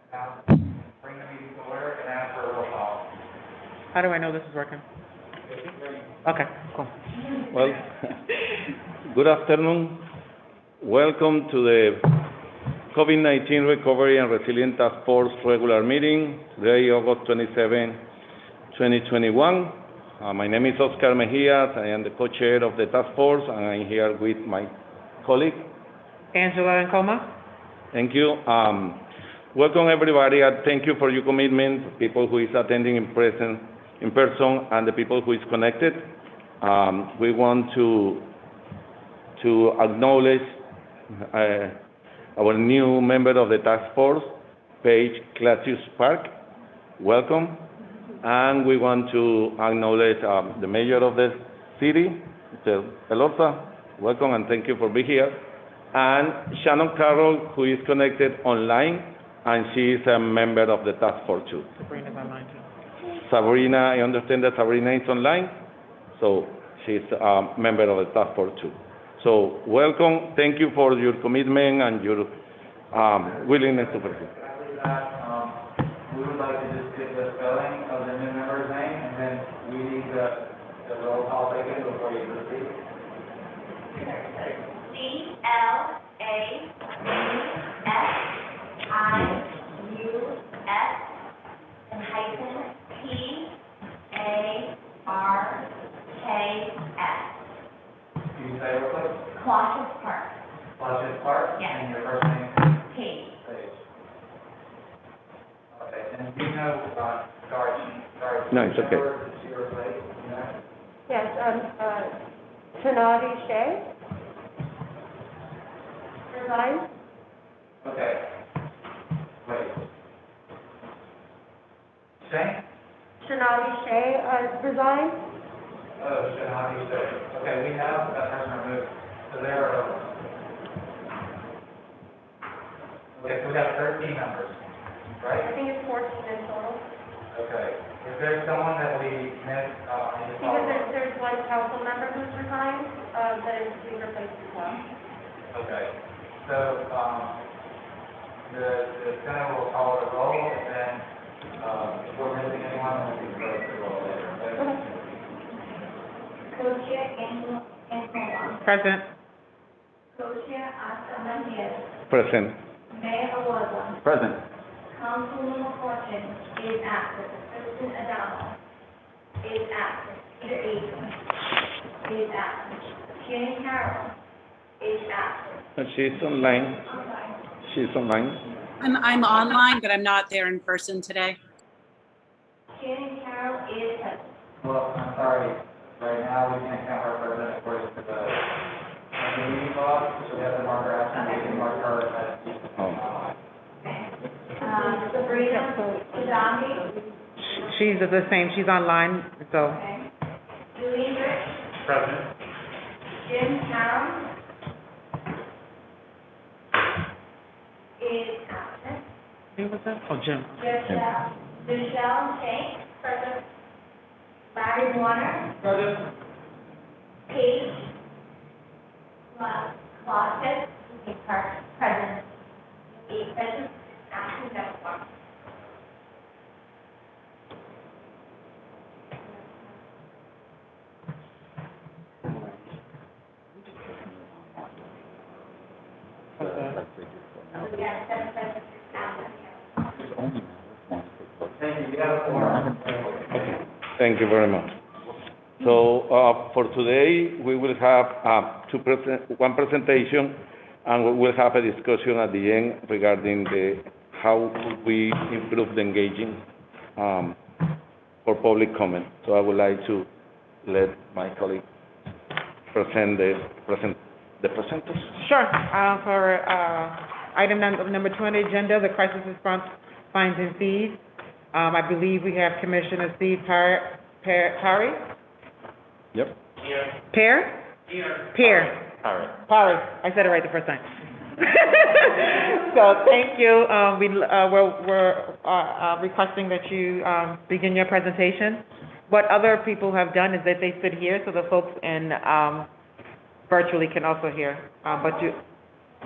Bring the meeting to order and ask for a roll call. How do I know this is working? Okay, cool. Well, good afternoon. Welcome to the COVID-19 Recovery and Resilience Task Force regular meeting, today, August 27, 2021. My name is Oscar Mejias. I am the co-chair of the task force, and I'm here with my colleague. Angela Nkoma? Thank you. Welcome everybody, and thank you for your commitment, people who is attending in person, and the people who is connected. We want to acknowledge our new member of the task force, Paige Classius Park. Welcome. And we want to acknowledge the mayor of the city, Mr. Pelosa. Welcome and thank you for being here. And Shannon Carroll, who is connected online, and she is a member of the task force too. Sabrina's online too. Sabrina, I understand that Sabrina is online, so she's a member of the task force too. So welcome, thank you for your commitment and your willingness to participate. We would like to just get the spelling of the new member's name, and then we need the roll call taken before you proceed. CLAUSIUS and hyphen PARKS. Can you say it real quick? Clausius Park. Clausius Park? Yes. And your first name? Kate. Paige. Okay, and you know, sorry. No, it's okay. Is she replaced, you know? Yes, Shanadi Shea. Resigned. Okay. Wait. Shane? Shanadi Shea, resigned. Oh, Shahadi Shea. Okay, we have that person removed, so there are, okay, so we have 13 members, I right? think it's 14 in total. Okay. Is there someone that we missed, in the Because there's one council member who's resigned, that is being replaced as well. Okay, so, the Senate will call the roll, and then, if we're missing anyone, we'll be close the roll later, okay? Co-chair Angela Nkoma. Present. Co-chair Oscar Mejias. Present. Mayor Awarda. Present. Councilwoman Fortune is absent. Kristen Adamo is absent. Peter Adams is absent. Shannon Carroll is absent. She's online. I'm sorry. She's online. I'm online, but I'm not there in person today. Shannon Carroll is present. Well, I'm sorry, right now, we can't count our president according to the meeting law, so we have to mark her absent, we can mark her as. Sabrina Kazami. She's the same, she's online, so. Okay. Julie Rich. President. Jim Carroll is absent. Who was that? Oh, Jim. Michelle Shank. Present. Larry Warner. President. Paige Clausius is present. Eight present. Absent at one. Yes, that's present. Thank you, we have a forum. Okay. Thank you very much. So for today, we will have one presentation, and we will have a discussion at the end regarding how we improve the engaging for public comment. So I would like to let my colleague present the presenters. Sure. For item number 2 on the agenda, the crisis response fines and fees. I believe we have Commissioner Steve Parry. Yep. Pear? Parry. I said it right the first time. So thank you. We're requesting that you begin your presentation. What other people have done is that they sit here so the folks in virtually can also hear. But you.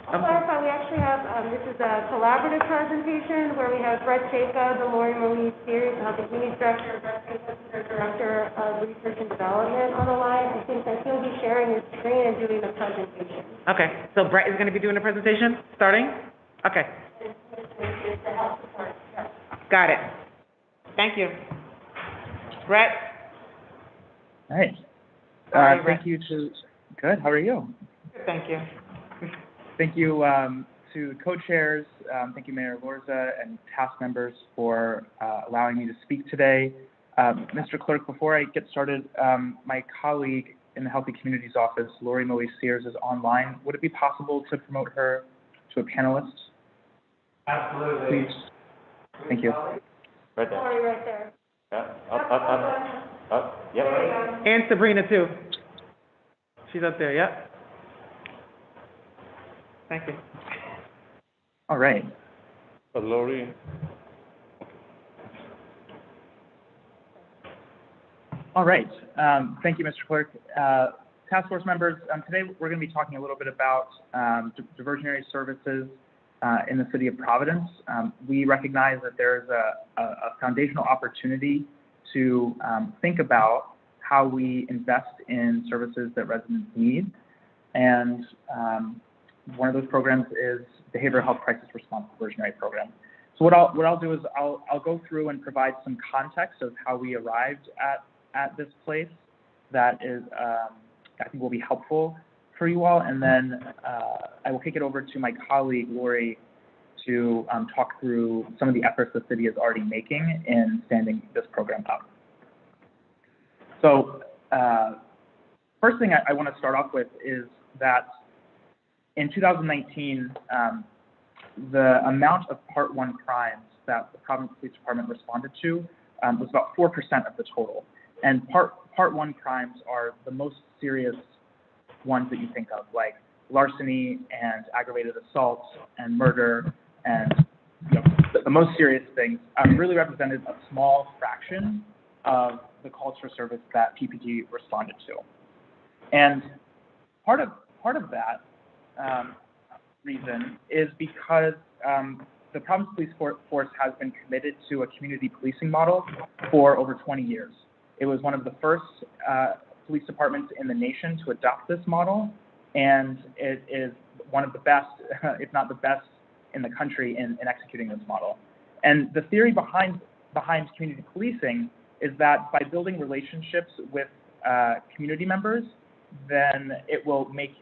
Clarify, we actually have This is a collaborative presentation where we have Brett Chaka, the Lori Marie Sears, the Community Director, Brett Chaka, the Director of Research and Development on the line. I think that he'll be sharing his screen and doing the presentation. Okay, so Brett is gonna be doing the presentation, starting? Okay, This is the health support. Yep. got it. Thank you. Brett? All right. How are you, Brett? Thank you to, good, how are you? Thank you. Thank you to co-chairs, thank you Mayor Lorza and task members for allowing me to speak today. Mr. Clerk, before I get started, my colleague in the Healthy Communities Office, Lori Moe Sears, is online. Would it be possible to promote her to a panelist, Absolutely. please? Thank you. Right there. Lori, right there. Yeah, There you go. And Sabrina too. She's up there, yep. Thank you. All right. Lori. All right. Thank you, Mr. Clerk. Task force members, today we're going to be talking a little bit about diversionary services in the city of Providence. We recognize that there's a foundational opportunity to think about how we invest in services that residents need. And one of those programs is Behavioral Health Crisis Response Diversionary Program. So what I'll do is I'll go through and provide some context of how we arrived at this place that is I think will be helpful for you all, and then I will kick it over to my colleague Lori to talk through some of the efforts the city is already making in standing this program up. So first thing I want to start off with is that in 2019, the amount of Part 1 crimes that the Providence Police Department responded to was about 4% of the total. And Part 1 crimes are the most serious ones that you think of, like larceny and aggravated assault and murder, and the most serious things really represented a small fraction of the calls for service that PPD responded to. And part of that reason is because the Providence Police Force has been committed to a community policing model for over 20 years. It was one of the first police departments in the nation to adopt this model, and it is one of the best, if not the best, in the country in executing this model. And the theory behind community policing is that by building relationships with community members, then it will make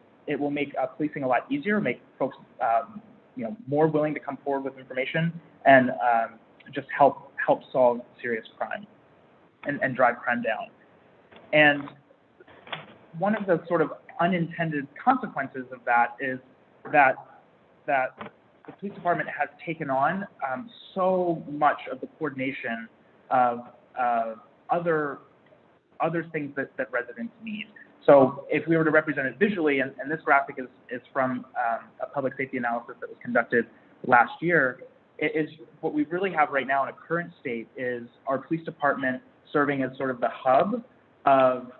policing a lot easier, make folks more willing to come forward with information and just help solve serious crime and drive crime down. And one of the sort of unintended consequences of that is that the police department has taken on so much of the coordination of other things that residents need. So if we were to represent it visually, and this graphic is from a public safety analysis that was conducted last year, it is what we really have right now in a current state is our police department serving as sort of the hub of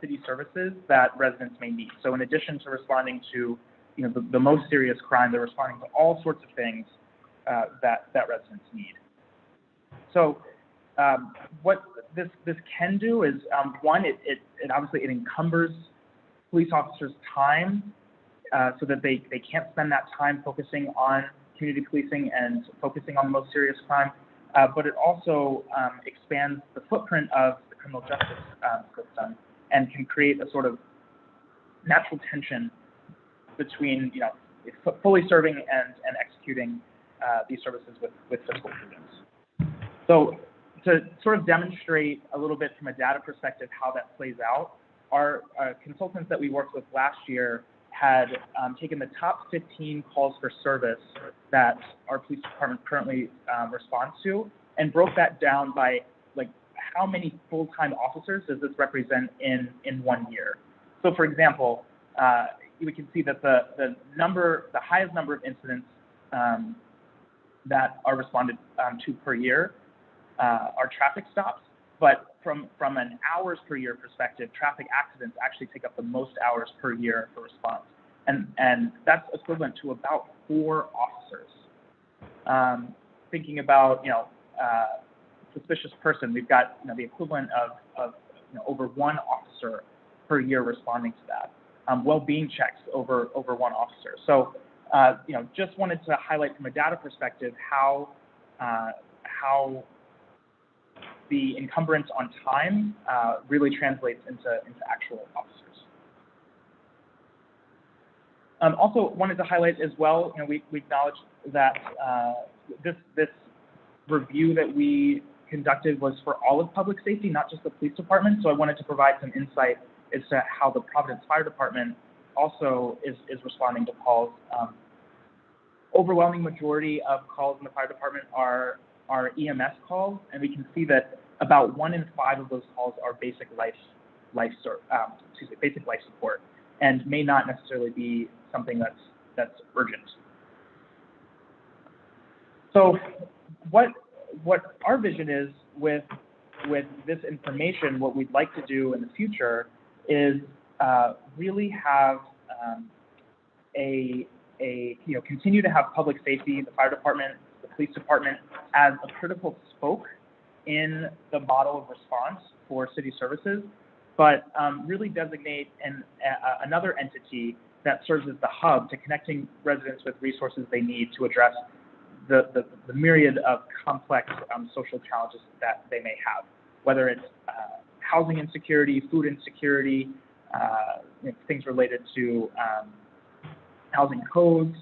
city services that residents may need. So in addition to responding to the most serious crime, they're responding to all sorts of things that residents need. So what this can do is one, it obviously it encumbers police officers' time so that they can't spend that time focusing on community policing and focusing on the most serious crime, but it also expands the footprint of the criminal justice system and can create a sort of natural tension between fully serving and executing these services with fiscal prudence. So to sort of demonstrate a little bit from a data perspective how that plays out, our consultants that we worked with last year had taken the top 15 calls for service that our police department currently responds to and broke that down by how many full-time officers does this represent in 1 year. So for example, we can see that the highest number of incidents that are responded to per year are traffic stops, but from an hours per year perspective, traffic accidents actually take up the most hours per year for response. And that's equivalent to about 4 officers Thinking about, suspicious person, we've got, the equivalent of over one officer per year responding to that. Well-being checks over one officer. So, just wanted to highlight from a data perspective how the encumbrance on time really translates into actual officers. Also wanted to highlight as well, we acknowledge that this review that we conducted was for all of public safety, not just the police department. So I wanted to provide some insight as to how the Providence Fire Department also is responding to calls. Overwhelming majority of calls in the fire department are EMS calls, and we can see that about 1 in 5 of those calls are basic life support, and may not necessarily be something that's urgent. So what our vision is with this information, what we'd like to do in the future is really have continue to have public safety, the fire department, the police department as a critical spoke in the model of response for city services, but really designate another entity that serves as the hub to connecting residents with resources they need to address the myriad of complex social challenges that they may have, whether it's housing insecurity, food insecurity, things related to housing codes,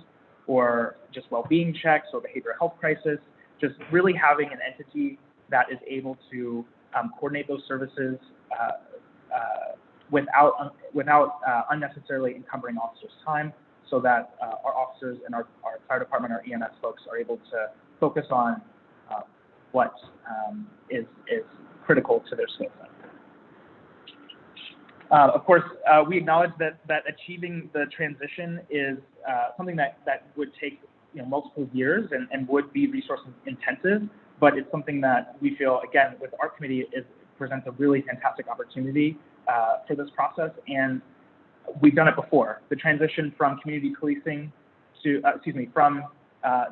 or just well-being checks or behavioral health crisis. Just really having an entity that is able to coordinate those services without unnecessarily encumbering officers' time, so that our officers and our fire department, our EMS folks are able to focus on what is critical to their skill set. Of course, we acknowledge that achieving the transition is something that would take multiple years and would be resource intensive, but it's something that we feel, again, with our committee, presents a really fantastic opportunity for this process, and we've done it before. The transition from community policing to, from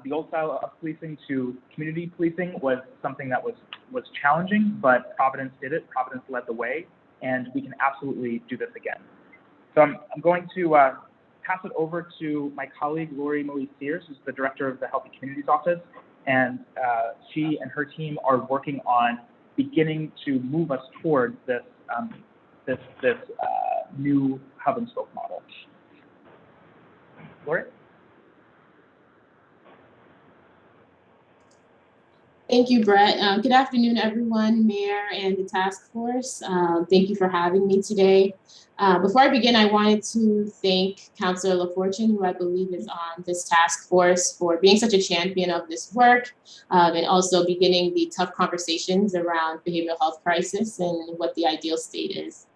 the old style of policing to community policing was something that was challenging, but Providence did it. Providence led the way, and we can absolutely do this again. So I'm going to pass it over to my colleague, Lori Marie-Sears, who's the director of the Healthy Communities Office, and she and her team are working on beginning to move us toward this new hub and spoke model. Lori? Thank you, Brett. Good afternoon, everyone, Mayor and the task force. Thank you for having me today. Before I begin, I wanted to thank Councilor LaFortune, who I believe is on this task force, for being such a champion of this work, and also beginning the tough conversations around behavioral health crisis and what the ideal state is.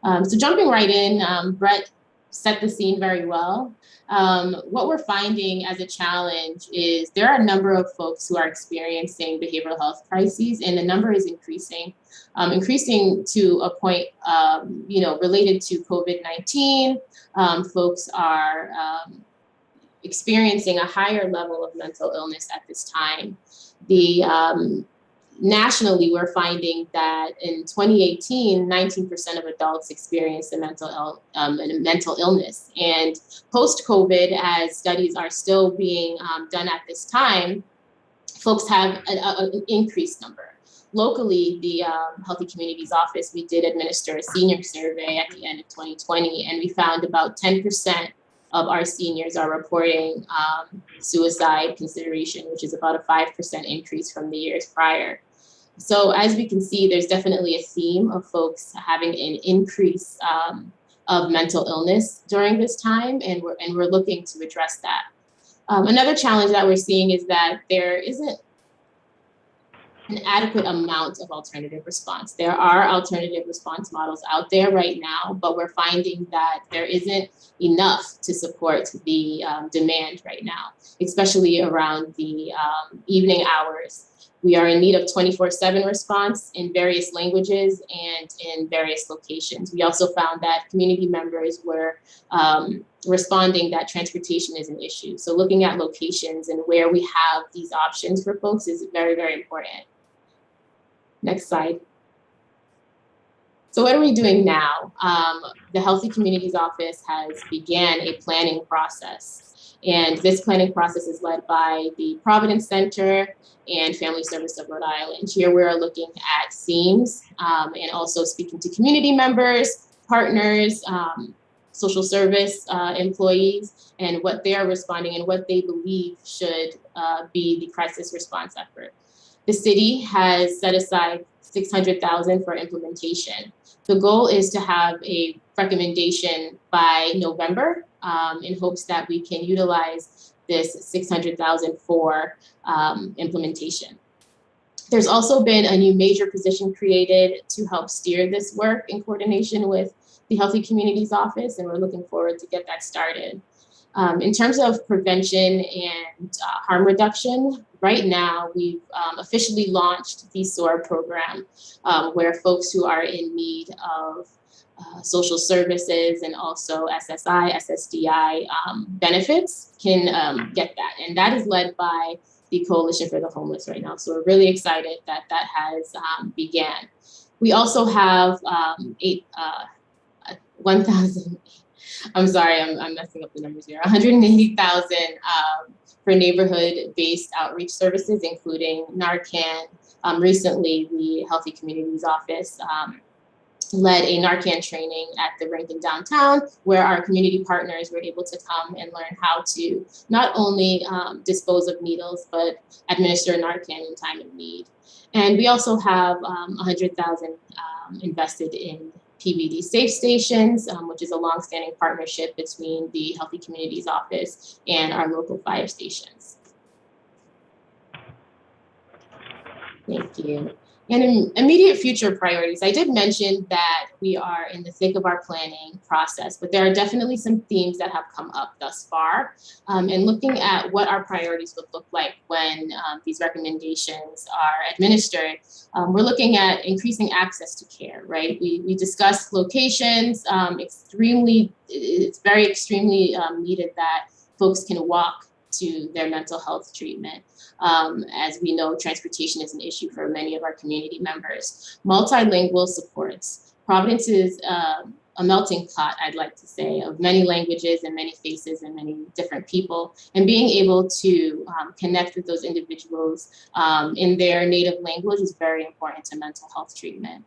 So jumping right in, Brett set the scene very well. What we're finding as a challenge is there are a number of folks who are experiencing behavioral health crises, and the number is increasing to a point, related to COVID-19. Folks are experiencing a higher level of mental illness at this time. Nationally, we're finding that in 2018, 19% of adults experienced a mental illness. And post-COVID, as studies are still being done at this time, folks have an increased number. Locally, the Healthy Communities Office, we did administer a senior survey at the end of 2020, and we found about 10% of our seniors are reporting suicide consideration, which is about a 5% increase from the years prior. So as we can see, there's definitely a theme of folks having an increase of mental illness during this time, and we're looking to address that. Another challenge that we're seeing is that there isn't an adequate amount of alternative response. There are alternative response models out there right now, but we're finding that there isn't enough to support the demand right now, especially around the evening hours. We are in need of 24/7 response in various languages and in various locations. We also found that community members were responding that transportation is an issue. So looking at locations and where we have these options for folks is very, very important. Next slide. So what are we doing now? The Healthy Communities Office has began a planning process. And this planning process is led by the Providence Center and Family Service of Rhode Island. Here we're looking at themes and also speaking to community members, partners, social service employees, and what they are responding and what they believe should be the crisis response effort. The city has set aside $600,000 for implementation. The goal is to have a recommendation by November in hopes that we can utilize this $600,000 for implementation. There's also been a new major position created to help steer this work in coordination with the Healthy Communities Office, and we're looking forward to get that started. In terms of prevention and harm reduction, right now we've officially launched the SOAR program, where folks who are in need of social services and also SSI, SSDI benefits can get that. And that is led by the Coalition for the Homeless right now. So we're really excited that that has began. We also have 1,000, I'm sorry, I'm messing up the numbers here, 180,000 for neighborhood-based outreach services, including Narcan. Recently, the Healthy Communities Office led a Narcan training at the Rankin downtown, where our community partners were able to come and learn how to not only dispose of needles, but administer Narcan in time of need. And we also have 100,000 invested in PVD safe stations, which is a longstanding partnership between the Healthy Communities Office and our local fire stations. Thank you. And in immediate future priorities, I did mention that we are in the thick of our planning process, but there are definitely some themes that have come up thus far. And looking at what our priorities would look like when these recommendations are administered, we're looking at increasing access to care, right? We discussed locations, it's very extremely needed that folks can walk to their mental health treatment. As we know, transportation is an issue for many of our community members. Multilingual supports. Providence is a melting pot, I'd like to say, of many languages and many faces and many different people. And being able to connect with those individuals in their native language is very important to mental health treatment.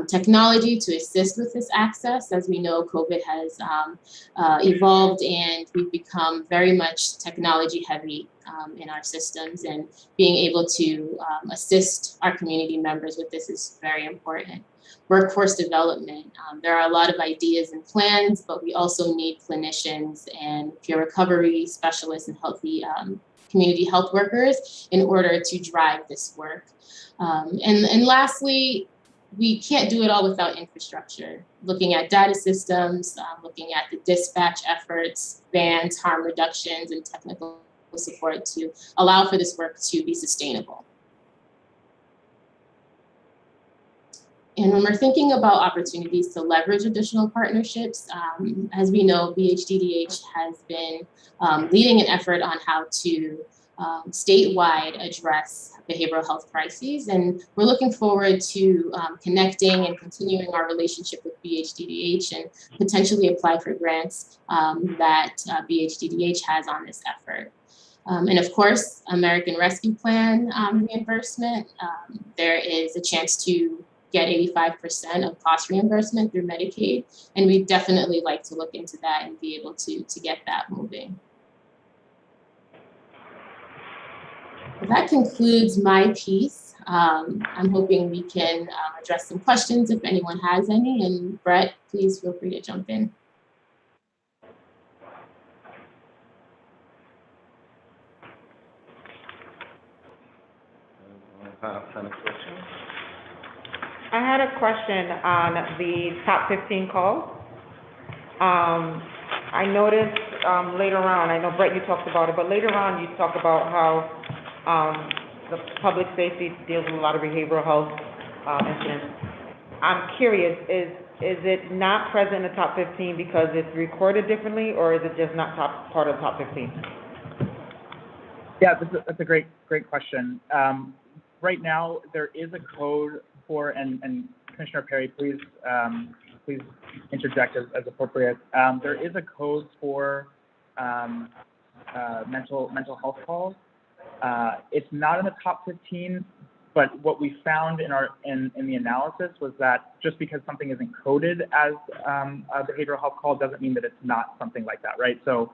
Technology to assist with this access. As we know, COVID has evolved and we've become very much technology heavy in our systems, and being able to assist our community members with this is very important. Workforce development. There are a lot of ideas and plans, but we also need clinicians and peer recovery specialists and healthy community health workers in order to drive this work. And lastly, we can't do it all without infrastructure. Looking at data systems, looking at the dispatch efforts, bans, harm reductions, and technical support to allow for this work to be sustainable. And when we're thinking about opportunities to leverage additional partnerships, as we know, BHDDH has been leading an effort on how to statewide address behavioral health crises. And we're looking forward to connecting and continuing our relationship with BHDDH and potentially apply for grants that BHDDH has on this effort. And of course, American Rescue Plan reimbursement. There is a chance to get 85% of cost reimbursement through Medicaid. And we'd definitely like to look into that and be able to get that moving. Well, that concludes my piece. I'm hoping we can address some questions if anyone has any. And Brett, please feel free to jump in. I had a question on the top 15 calls. I noticed later on, I know Brett, you talked about it, but later on you talked about how the public safety deals with a lot of behavioral health, incidents. I'm curious, is it not present in the top 15 because it's recorded differently, or is it just not part of the top 15? Yeah, that's a great question. Right now, there is a code for, and Commissioner Perry, please interject as appropriate. There is a code for mental health calls. It's not in the top 15, but what we found in the analysis was that just because something isn't coded as a behavioral health call doesn't mean that it's not something like that, right? So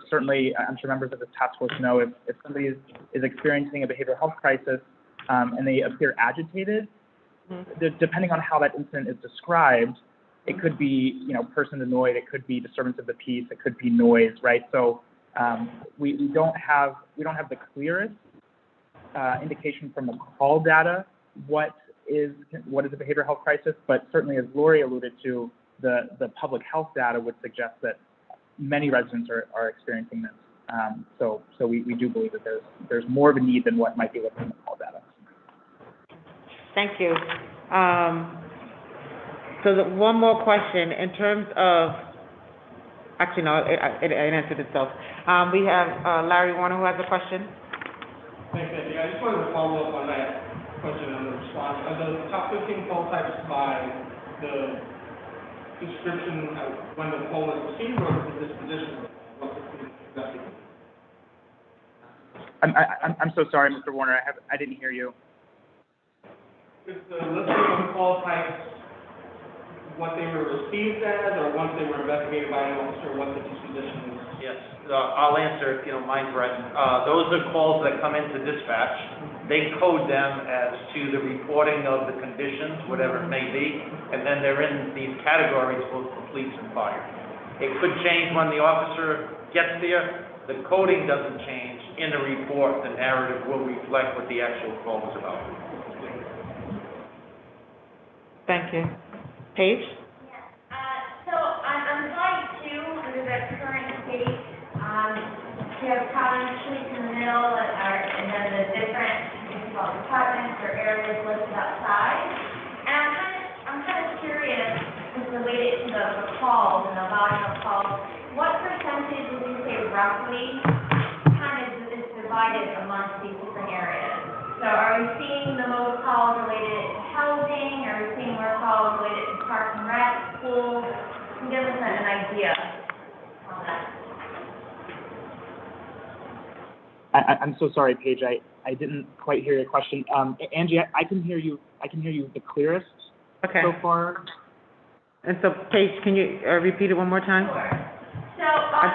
certainly, I'm sure members of this task force know if somebody is experiencing a behavioral health crisis and they appear agitated, depending on how that incident is described, it could be, person annoyed, it could be disturbance of the peace, it could be noise, right? So we don't have the clearest indication from the call data what is a behavioral health crisis, but certainly, as Lori alluded to, the public health data would suggest that many residents are experiencing this. So we do believe that there's more of a need than what might be listed in the call data. Thank you. So one more question in terms of, actually no, it answered itself. We have Larry Warner who has a question. Thanks, Andy. I just wanted to follow up on that question and the response. Are the top 15 call types by the description of when the call is received, or the disposition of the investigation? I'm so sorry, Mr. Warner. I didn't hear you. Is the listing of the call types what they were received as, or once they were investigated by an officer, what the disposition is? Yes, I'll answer if you don't mind, Brett. Those are calls that come into dispatch. They code them as to the reporting of the conditions, whatever it may be, and then they're in these categories, both for police and fire. It could change when the officer gets there. The coding doesn't change. In the report, the narrative will reflect what the actual call was about. Thank you. Paige? So on slide 2, under the current state, you have Providence Police in the middle, and then the different departments or areas listed outside. And I'm kind of curious, related to the calls and the volume of calls, what percentage would you say roughly kind of is divided amongst these different areas? So are we seeing the most calls related to housing? Are we seeing more calls related to parks and rec, schools? Can you give us an idea on that? I'm so sorry, Paige. I didn't quite hear your question. Angie, I can hear you the clearest so far. And so, Paige, can you repeat it one more time? Sure. So on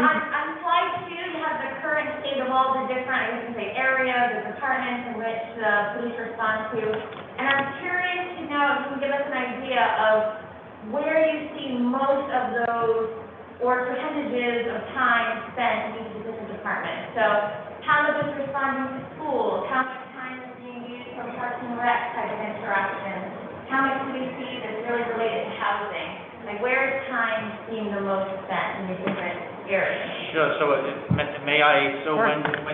slide 2, you have the current state of all the different, areas, the departments in which the police respond to. And I'm curious to know if you can give us an idea of where you see most of those, or percentages of time spent in each of the different departments. So how much is responding to schools? How much time is being used for parks and rec type of interactions? How much do we see that's really related to housing? Like, where is time being the most spent in these different areas? Sure, so when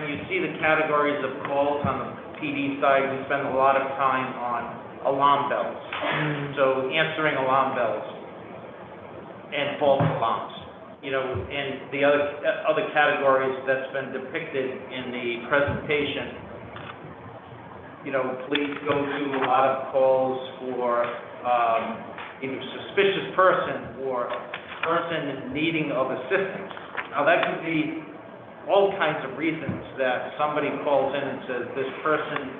you see the categories of calls on the PD side, we spend a lot of time on alarm bells. So answering alarm bells and false alarms. And the other categories that's been depicted in the presentation, police go to a lot of calls for either suspicious person or person needing of assistance. Now, that could be all kinds of reasons that somebody calls in and says this person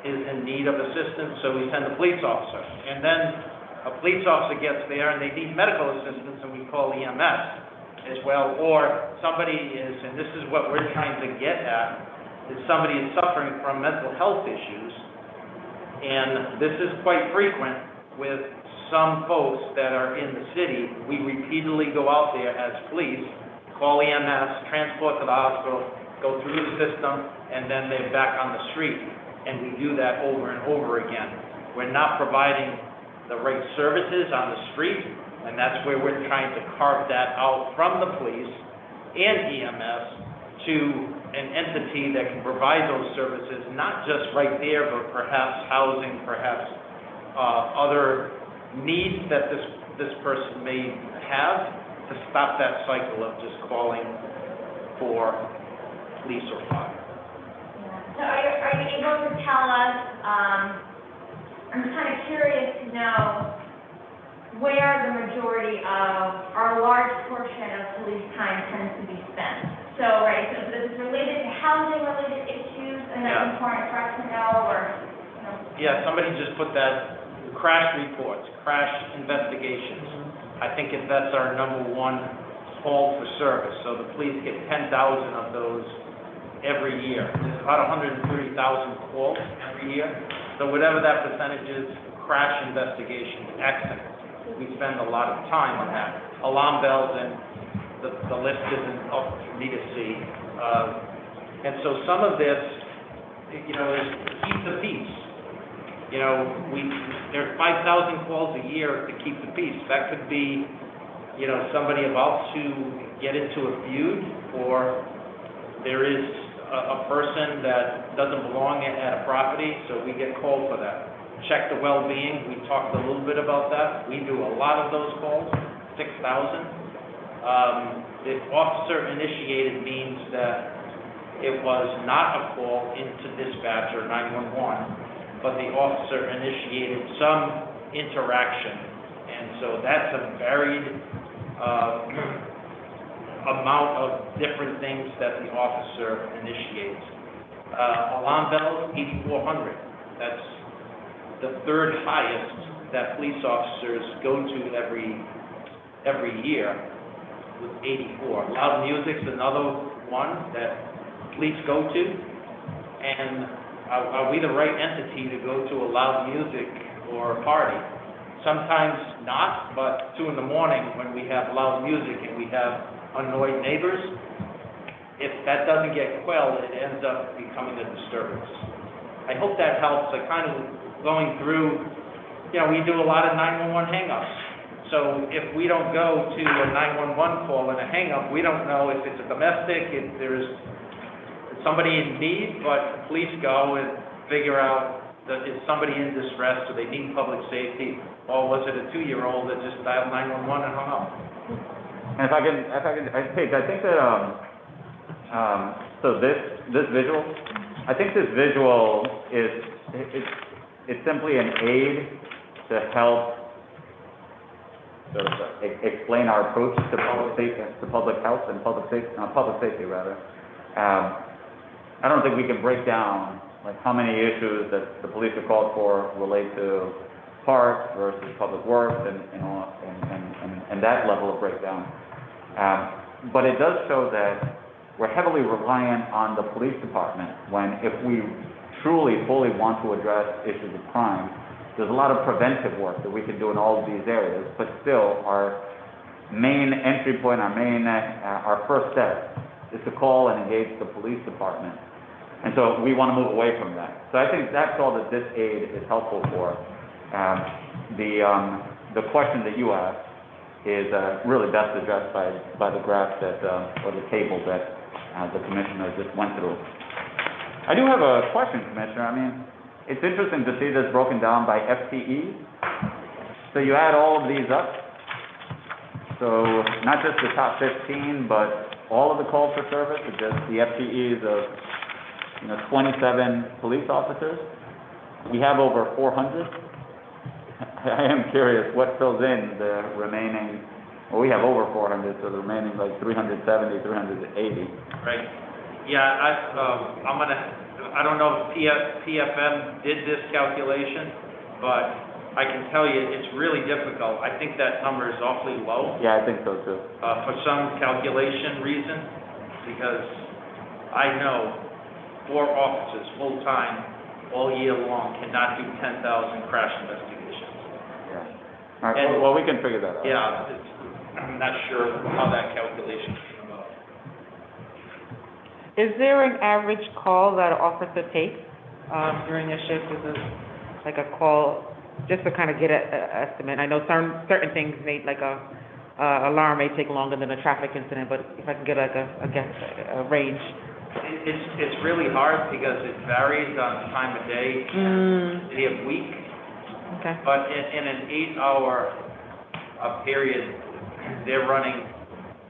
is in need of assistance, so we send a police officer. And then a police officer gets there and they need medical assistance, and we call EMS as well. Or somebody is, and this is what we're trying to get at, is somebody is suffering from mental health issues. And this is quite frequent with some folks that are in the city. We repeatedly go out there as police, call EMS, transport to the hospital, go through the system, and then they're back on the street. And we do that over and over again. We're not providing the right services on the street, and that's where we're trying to carve that out from the police and EMS to an entity that can provide those services, not just right there, but perhaps housing, perhaps other needs that this person may have, to stop that cycle of just calling for police or fire. So are you able to tell us, I'm kind of curious to know where the majority of, or a large portion of police time tends to be spent? So, right, so this is related to housing-related issues, and that's important for us to know, or, you know? Yeah, somebody just put that, crash reports, crash investigations. I think that's our number one call for service. So the police get 10,000 of those every year. There's about 130,000 calls every year. So whatever that percentage is, crash investigations, accidents, we spend a lot of time on that. Alarm bells, and the list isn't up for me to see. And so some of this, you know, is keep the peace. You know, there are 5,000 calls a year to keep the peace. That could be, you know, somebody about to get into a feud, or there is a person that doesn't belong at a property, so we get called for that. Check the well-being, we talked a little bit about that. We do a lot of those calls, 6,000. The officer initiated means that it was not a call into dispatch or 911, but the officer initiated some interaction. And so that's a varied amount of different things that the officer initiates. Alarm bells, 8,400. That's the third highest that police officers go to every year, with 84. Loud music's another one that police go to. And are we the right entity to go to a loud music or a party? Sometimes not, but 2 in the morning when we have loud music and we have annoyed neighbors, if that doesn't get quelled, it ends up becoming a disturbance. I hope that helps. I kind of going through, you know, we do a lot of 911 hang-ups. So if we don't go to a 911 call and a hang-up, we don't know if it's a domestic, if there's somebody in need, but police go and figure out that is somebody in distress, so they need public safety, or was it a 2-year-old that just dialed 911 and hung up? And if I think that, so this visual, I think this visual it's simply an aid to help sort of explain our approach to public health and public safety rather. I don't think we can break down like how many issues that the police are called for relate to parks versus public works and that level of breakdown. But it does show that we're heavily reliant on the police department when, if we truly fully want to address issues of crime, there's a lot of preventive work that we can do in all of these areas, but still our main entry point, our first step is to call and engage the police department. And so we want to move away from that. So I think that's all that this aid is helpful for. The question that you asked is really best addressed by the graph that, or the table that the commissioner just went through. I do have a question, Commissioner. I mean, it's interesting to see this broken down by FTE. So you add all of these up. So not just the top 15, but all of the calls for service, or just the FTEs of 27 police officers. We have over 400. I am curious what fills in the remaining. Well, we have over 400, so the remaining like 370, 380. Right. Yeah, I don't know if PFM did this calculation, but I can tell you it's really difficult. I think that number is awfully low. Yeah, I think so too. For some calculation reason, because I know 4 officers full-time all year long cannot do 10,000 crash investigations. Yeah. All right, well, we can figure that out. Yeah, I'm not sure how that calculation came about. Is there an average call that an officer takes during a shift? Is it like a call, just to kind of get an estimate? I know certain things may, like a alarm may take longer than a traffic incident, but if I can get like a range It's really hard because it varies on time of day, day of week. Okay. But in an 8-hour period, they're running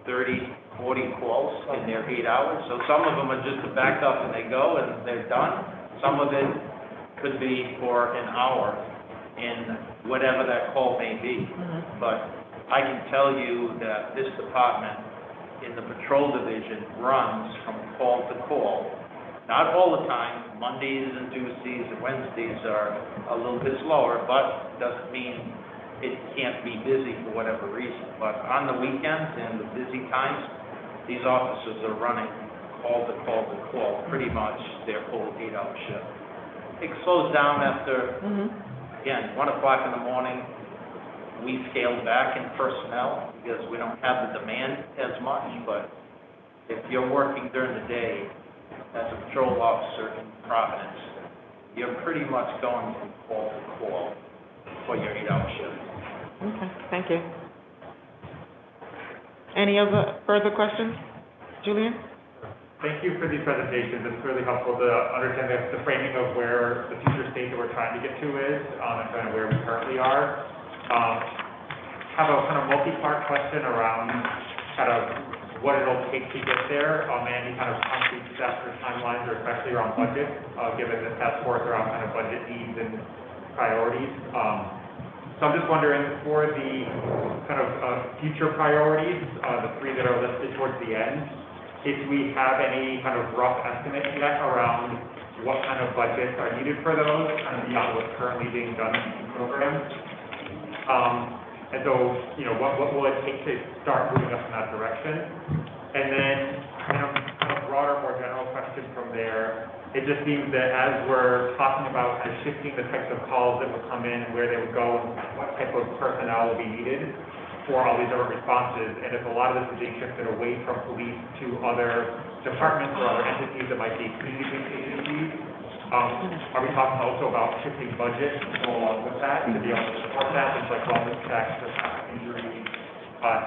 30, 40 calls in their 8 hours. So some of them are just a back up and they go and they're done. Some of it could be for an hour in whatever that call may be. But I can tell you that this department in the patrol division runs from call to call. Not all the time. Mondays and Tuesdays and Wednesdays are a little bit slower, but doesn't mean it can't be busy for whatever reason. But on the weekends and the busy times, these officers are running call to call to call, pretty much their full 8-hour shift. It slows down after, again, 1 o'clock in the morning. We scaled back in personnel because we don't have the demand as much, but if you're working during the day as a patrol officer in Providence, you're pretty much going from call to call for your 8-hour shift. Okay, thank you. Any other further questions? Julian? Thank you for these presentations. It's really helpful to understand the framing of where the future state that we're trying to get to is, and kind of where we currently are. Have a kind of multi-part question around kind of what it'll take to get there, and any kind of concrete steps or timelines, or especially around budget, given the task force around kind of budget needs and priorities. So I'm just wondering, for the kind of future priorities, the 3 that are listed towards the end, if we have any kind of rough estimate yet around what kind of budgets are needed for those, kind of beyond what's currently being done in the program. And so, you know, what will it take to start moving us in that direction? And then, kind of broader, more general question from there. It just seems that as we're talking about kind of shifting the types of calls that would come in and where they would go and what type of personnel will be needed for all these different responses, and if a lot of this is being shifted away from police to other departments or other entities that might be community-based agencies, are we talking also about shifting budget to go along with that, to be able to support that, things like wellness checks, injuries,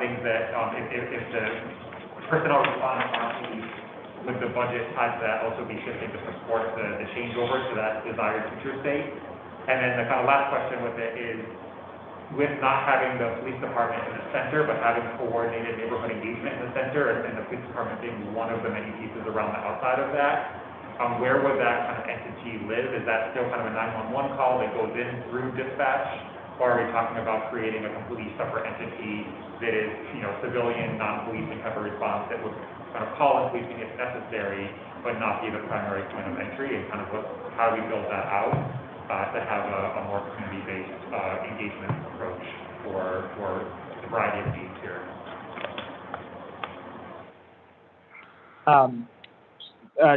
things that if the personnel responding aren't police, would the budget tied to that also be shifting to support the changeover to that desired future state? And then the kind of last question with it is, with not having the police department in the center, but having coordinated neighborhood engagement in the center, and the police department being one of the many pieces around the outside of that, where would that kind of entity live? Is that still kind of a 911 call that goes in through dispatch? Or are we talking about creating a completely separate entity that is, you know, civilian, non-policing type of response that would kind of call in policing if necessary, but not be the primary point of entry? And kind of how do we build that out to have a more community-based engagement approach for the variety of needs here?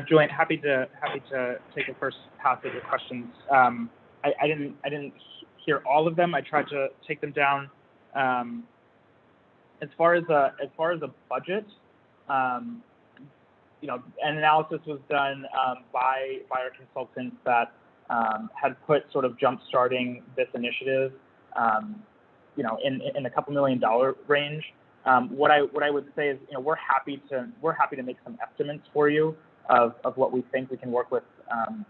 Julian, happy to take a first pass at your questions. I didn't hear all of them. I tried to take them down. As far as a budget, you know, an analysis was done by our consultants that had put sort of jump-starting this initiative, you know, in a couple $1 million range. What I would say is, you know, we're happy to make some estimates for you of what we think we can work with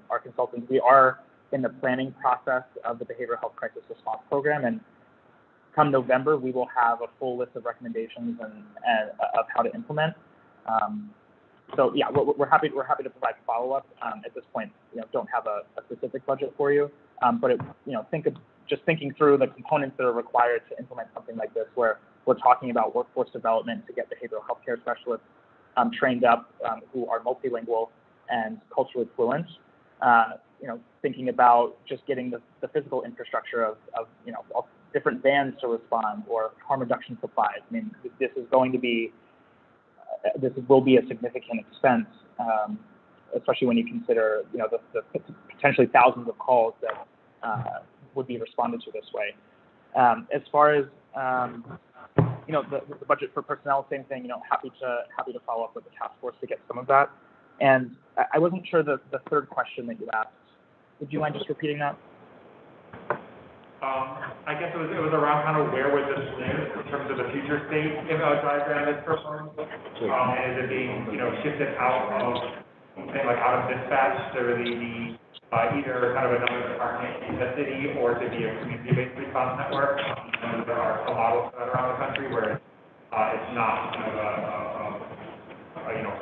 our consultants. We are in the planning process of the Behavioral Health Crisis Response Program, and come November, we will have a full list of recommendations and of how to implement. So yeah, we're happy to provide follow-up. At this point, you know, don't have a specific budget for you, but you know, thinking through the components that are required to implement something like this, where we're talking about workforce development to get behavioral health care specialists trained up who are multilingual and culturally fluent. You know, thinking about just getting the physical infrastructure of you know, of different vans to respond, or harm reduction supplies. I mean, this will be a significant expense, especially when you consider, you know, the potentially thousands of calls that would be responded to this way. As far as you know, the budget for personnel, same thing. You know, happy to follow up with the task force to get some of that. And I wasn't sure the third question that you asked. Would you mind just repeating that? I guess it was around kind of where would this live in terms of the future state diagram that's proposed, and is it being, you know, shifted out of say like out of dispatch to really be either kind of another department in the city or to be a community-based response network. And there are some models that are around the country where it's not kind of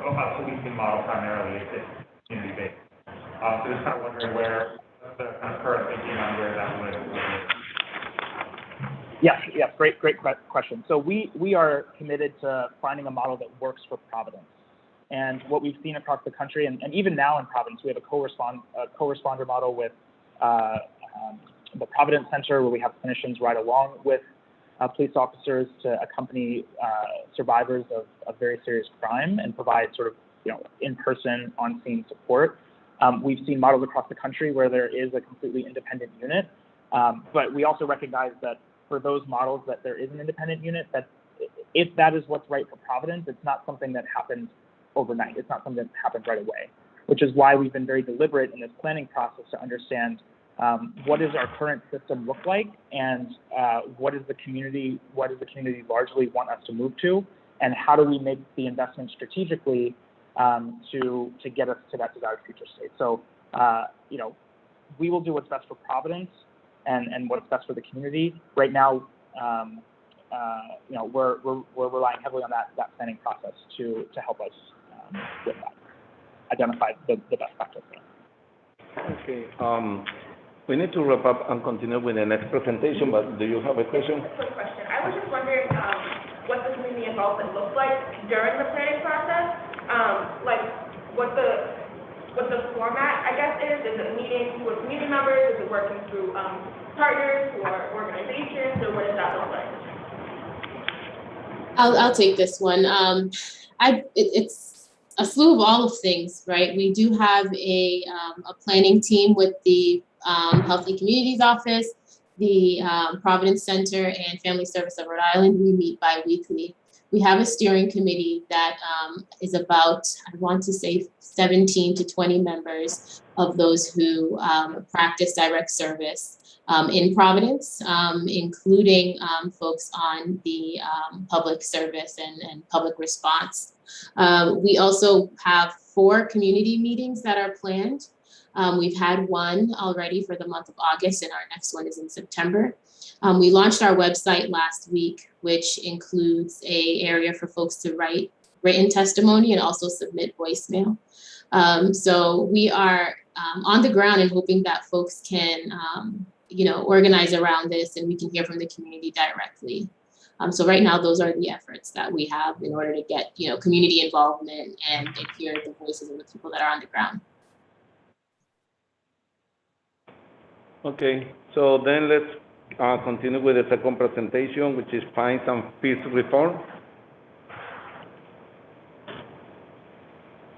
a policing model primarily, it's community-based. So just kind of wondering where the kind of current thinking on where that would Yes, great question. So we are committed to finding a model that works for Providence. And what we've seen across the country, and even now in Providence, we have a co-responder model with the Providence Center, where we have clinicians ride along with police officers to accompany survivors of very serious crime and provide sort of in-person, on-scene support. We've seen models across the country where there is a completely independent unit, but we also recognize that for those models that there is an independent unit, that if that is what's right for Providence, it's not something that happens overnight. It's not something that happens right away, which is why we've been very deliberate in this planning process to understand what does our current system look like, and what does the community largely want us to move to, and how do we make the investment strategically to get us to that desired future state. So we will do what's best for Providence and what's best for the community. Right now, we're relying heavily on that planning process to help us with that, identify the best practice. Okay. We need to wrap up and continue with the next presentation, but do you have a question? Just a quick question. I was just wondering what the community involvement looks like during the planning process, like what the format, I guess, is. Is it meetings with community members? Is it working through partners or organizations, or what does that look like? I'll take this one. It's a slew of all of things, right? We do have a planning team with the Healthy Communities Office, the Providence Center, and Family Service of Rhode Island. We meet bi-weekly. We have a steering committee that is about, I want to say, 17 to 20 members of those who practice direct service in Providence, including folks on the public service and public response. We also have 4 community meetings that are planned. We've had one already for the month of August, and our next one is in September. We launched our website last week, which includes an area for folks to write written testimony and also submit voicemail. So we are on the ground and hoping that folks can, organize around this, and we can hear from the community directly. So right now, those are the efforts that we have in order to get, community involvement and hear the voices of the people that are on the ground. Okay, so then let's continue with the second presentation, which is fines and fees reform.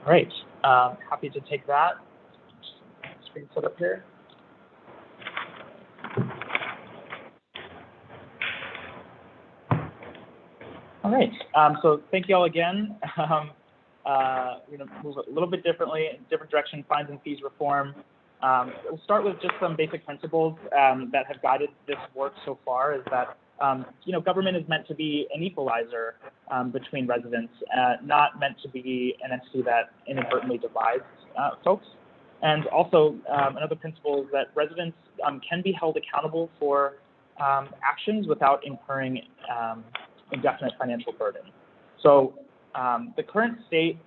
All right, happy to take that. Screen set up here. All right, so thank you all again. We're going to move a little bit differently, in a different direction, fines and fees reform. We'll start with just some basic principles that have guided this work so far. Is that government is meant to be an equalizer between residents, not meant to be an entity that inadvertently divides folks. And also, another principle is that residents can be held accountable for actions without incurring indefinite financial burden. So the current state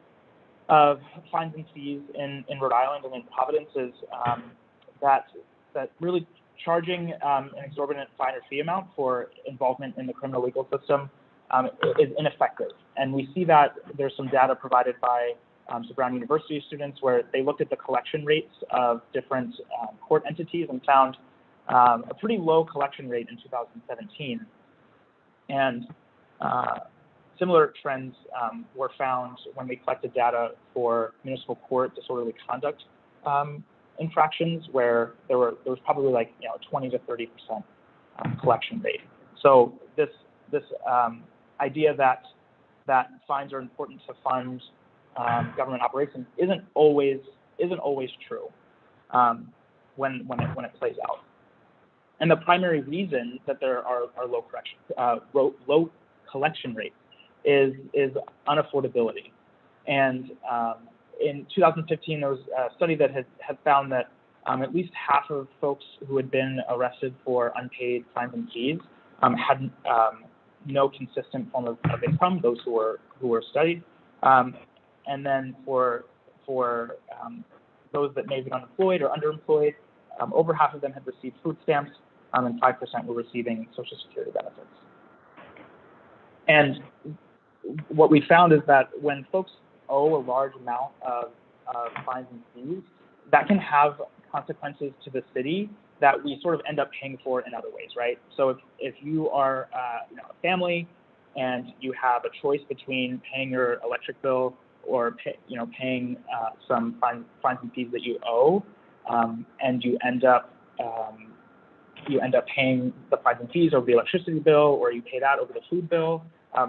of fines and fees in Rhode Island and in Providence is that really charging an exorbitant fine or fee amount for involvement in the criminal legal system is ineffective. And we see that there's some data provided by some Brown University students where they looked at the collection rates of different court entities and found a pretty low collection rate in 2017. And similar trends were found when we collected data for municipal court disorderly conduct infractions, where there was probably 20 to 30% collection rate. So this idea that fines are important to fund government operations isn't always true when it plays out. And the primary reason that there are low collection rates is unaffordability. And in 2015, there was a study that had found that at least half of folks who had been arrested for unpaid fines and fees had no consistent form of income, those who were studied. And then for those that may have been unemployed or underemployed, over half of them had received food stamps, and 5% were receiving Social Security benefits. And what we found is that when folks owe a large amount of fines and fees, that can have consequences to the city that we sort of end up paying for in other ways, right? So if you are a family and you have a choice between paying your electric bill or paying some fines and fees that you owe, and you end up paying the fines and fees over the electricity bill, or you pay that over the food bill,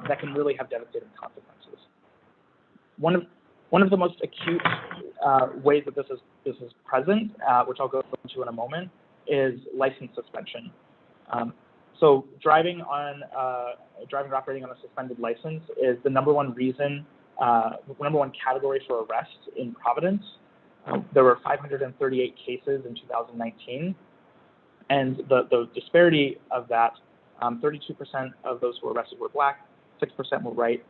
that can really have devastating consequences. One of the most acute ways that this is present, which I'll go into in a moment, is license suspension. So driving or operating on a suspended license is the number one category for arrest in Providence. There were 538 cases in 2019, and the disparity of that, 32% of those who were arrested were Black, 6% were white,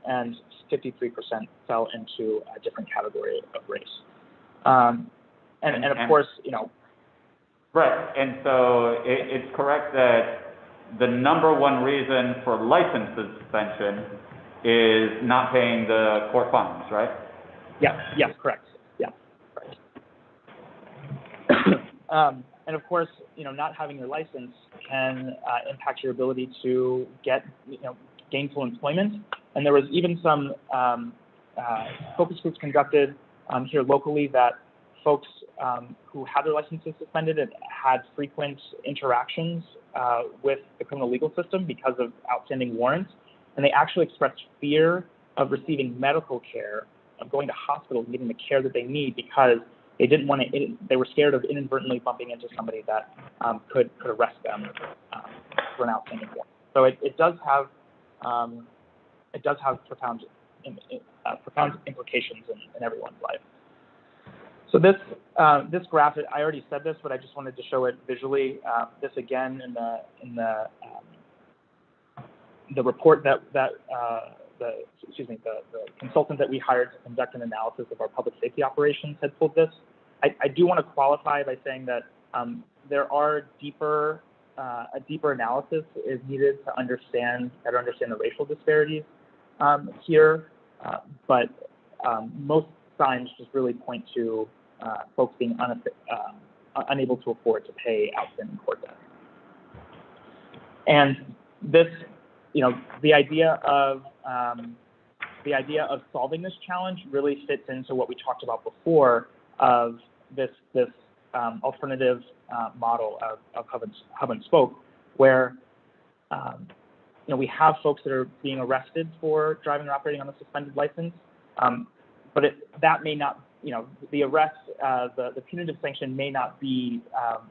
and 53% fell into a different category of race. And of course, Right, and so it's correct that the number one reason for license suspension is not paying the court fines, right? Yes, correct. Yeah, right. And of course, not having your license can impact your ability to get, gainful employment. And there was even some focus groups conducted here locally that folks who had their licenses suspended and had frequent interactions with the criminal legal system because of outstanding warrants, and they actually expressed fear of receiving medical care, of going to hospitals and getting the care that they need because they didn't want to. They were scared of inadvertently bumping into somebody that could arrest them for an outstanding warrant. So it does have profound implications in everyone's life. So this graph, I already said this, but I just wanted to show it visually. This again in the report that the consultant that we hired to conduct an analysis of our public safety operations had pulled this. I do want to qualify by saying that there are a deeper analysis is needed to better understand the racial disparities here, but most signs just really point to folks being unable to afford to pay outstanding court debt. And this, the idea of solving this challenge really fits into what we talked about before of this alternative model of hub and spoke, where we have folks that are being arrested for driving or operating on a suspended license, but that may not, the arrest, the punitive sanction may not be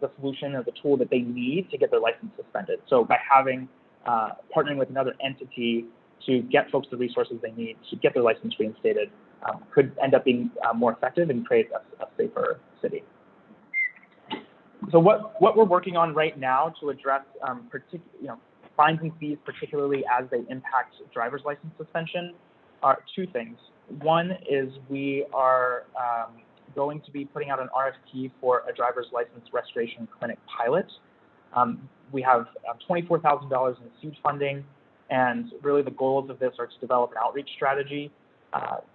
the solution or the tool that they need to get their license suspended. So by partnering with another entity to get folks the resources they need to get their license reinstated could end up being more effective and create a safer city. So what we're working on right now to address fines and fees, particularly as they impact driver's license suspension, are two things. One is we are going to be putting out an RFP for a driver's license restoration clinic pilot. We have $24,000 in seed funding, and really the goals of this are to develop an outreach strategy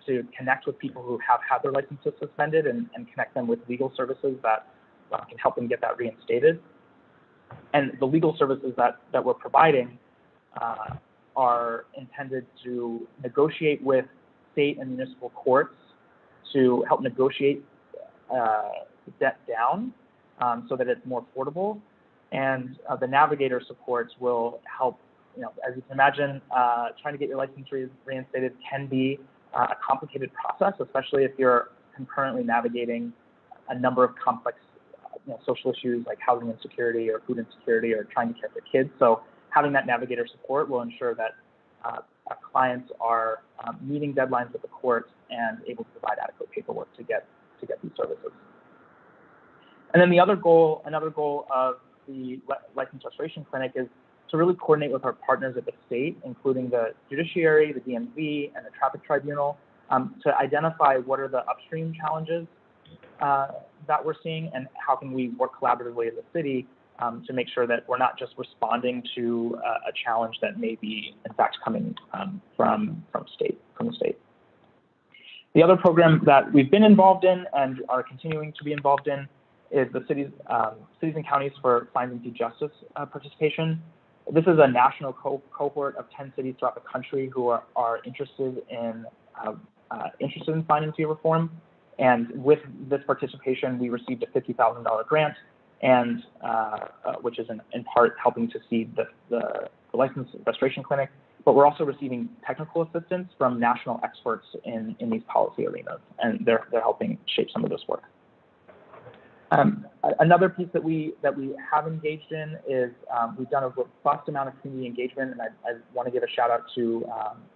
to connect with people who have had their licenses suspended and connect them with legal services that can help them get that reinstated. And the legal services that we're providing are intended to negotiate with state and municipal courts to help negotiate debt down so that it's more affordable. And the navigator supports will help, as you can imagine, trying to get your license reinstated can be a complicated process, especially if you're concurrently navigating a number of complex social issues like housing insecurity or food insecurity or trying to care for kids. So having that navigator support will ensure that our clients are meeting deadlines with the courts and able to provide adequate paperwork to get these services. And then another goal of the License Restoration Clinic is to really coordinate with our partners at the state, including the judiciary, the DMV, and the traffic tribunal, to identify what are the upstream challenges that we're seeing, and how can we work collaboratively as a city to make sure that we're not just responding to a challenge that may be, in fact, coming from the state. The other program that we've been involved in and are continuing to be involved in is the Cities and Counties for Fines and Fee Justice participation. This is a national cohort of 10 cities throughout the country who are interested in fine and fee reform. And with this participation, we received a $50,000 grant, and which is in part helping to seed the License Restoration Clinic. But we're also receiving technical assistance from national experts in these policy arenas, and they're helping shape some of this work. Another piece that we have engaged in is we've done a robust amount of community engagement, and I want to give a shout out to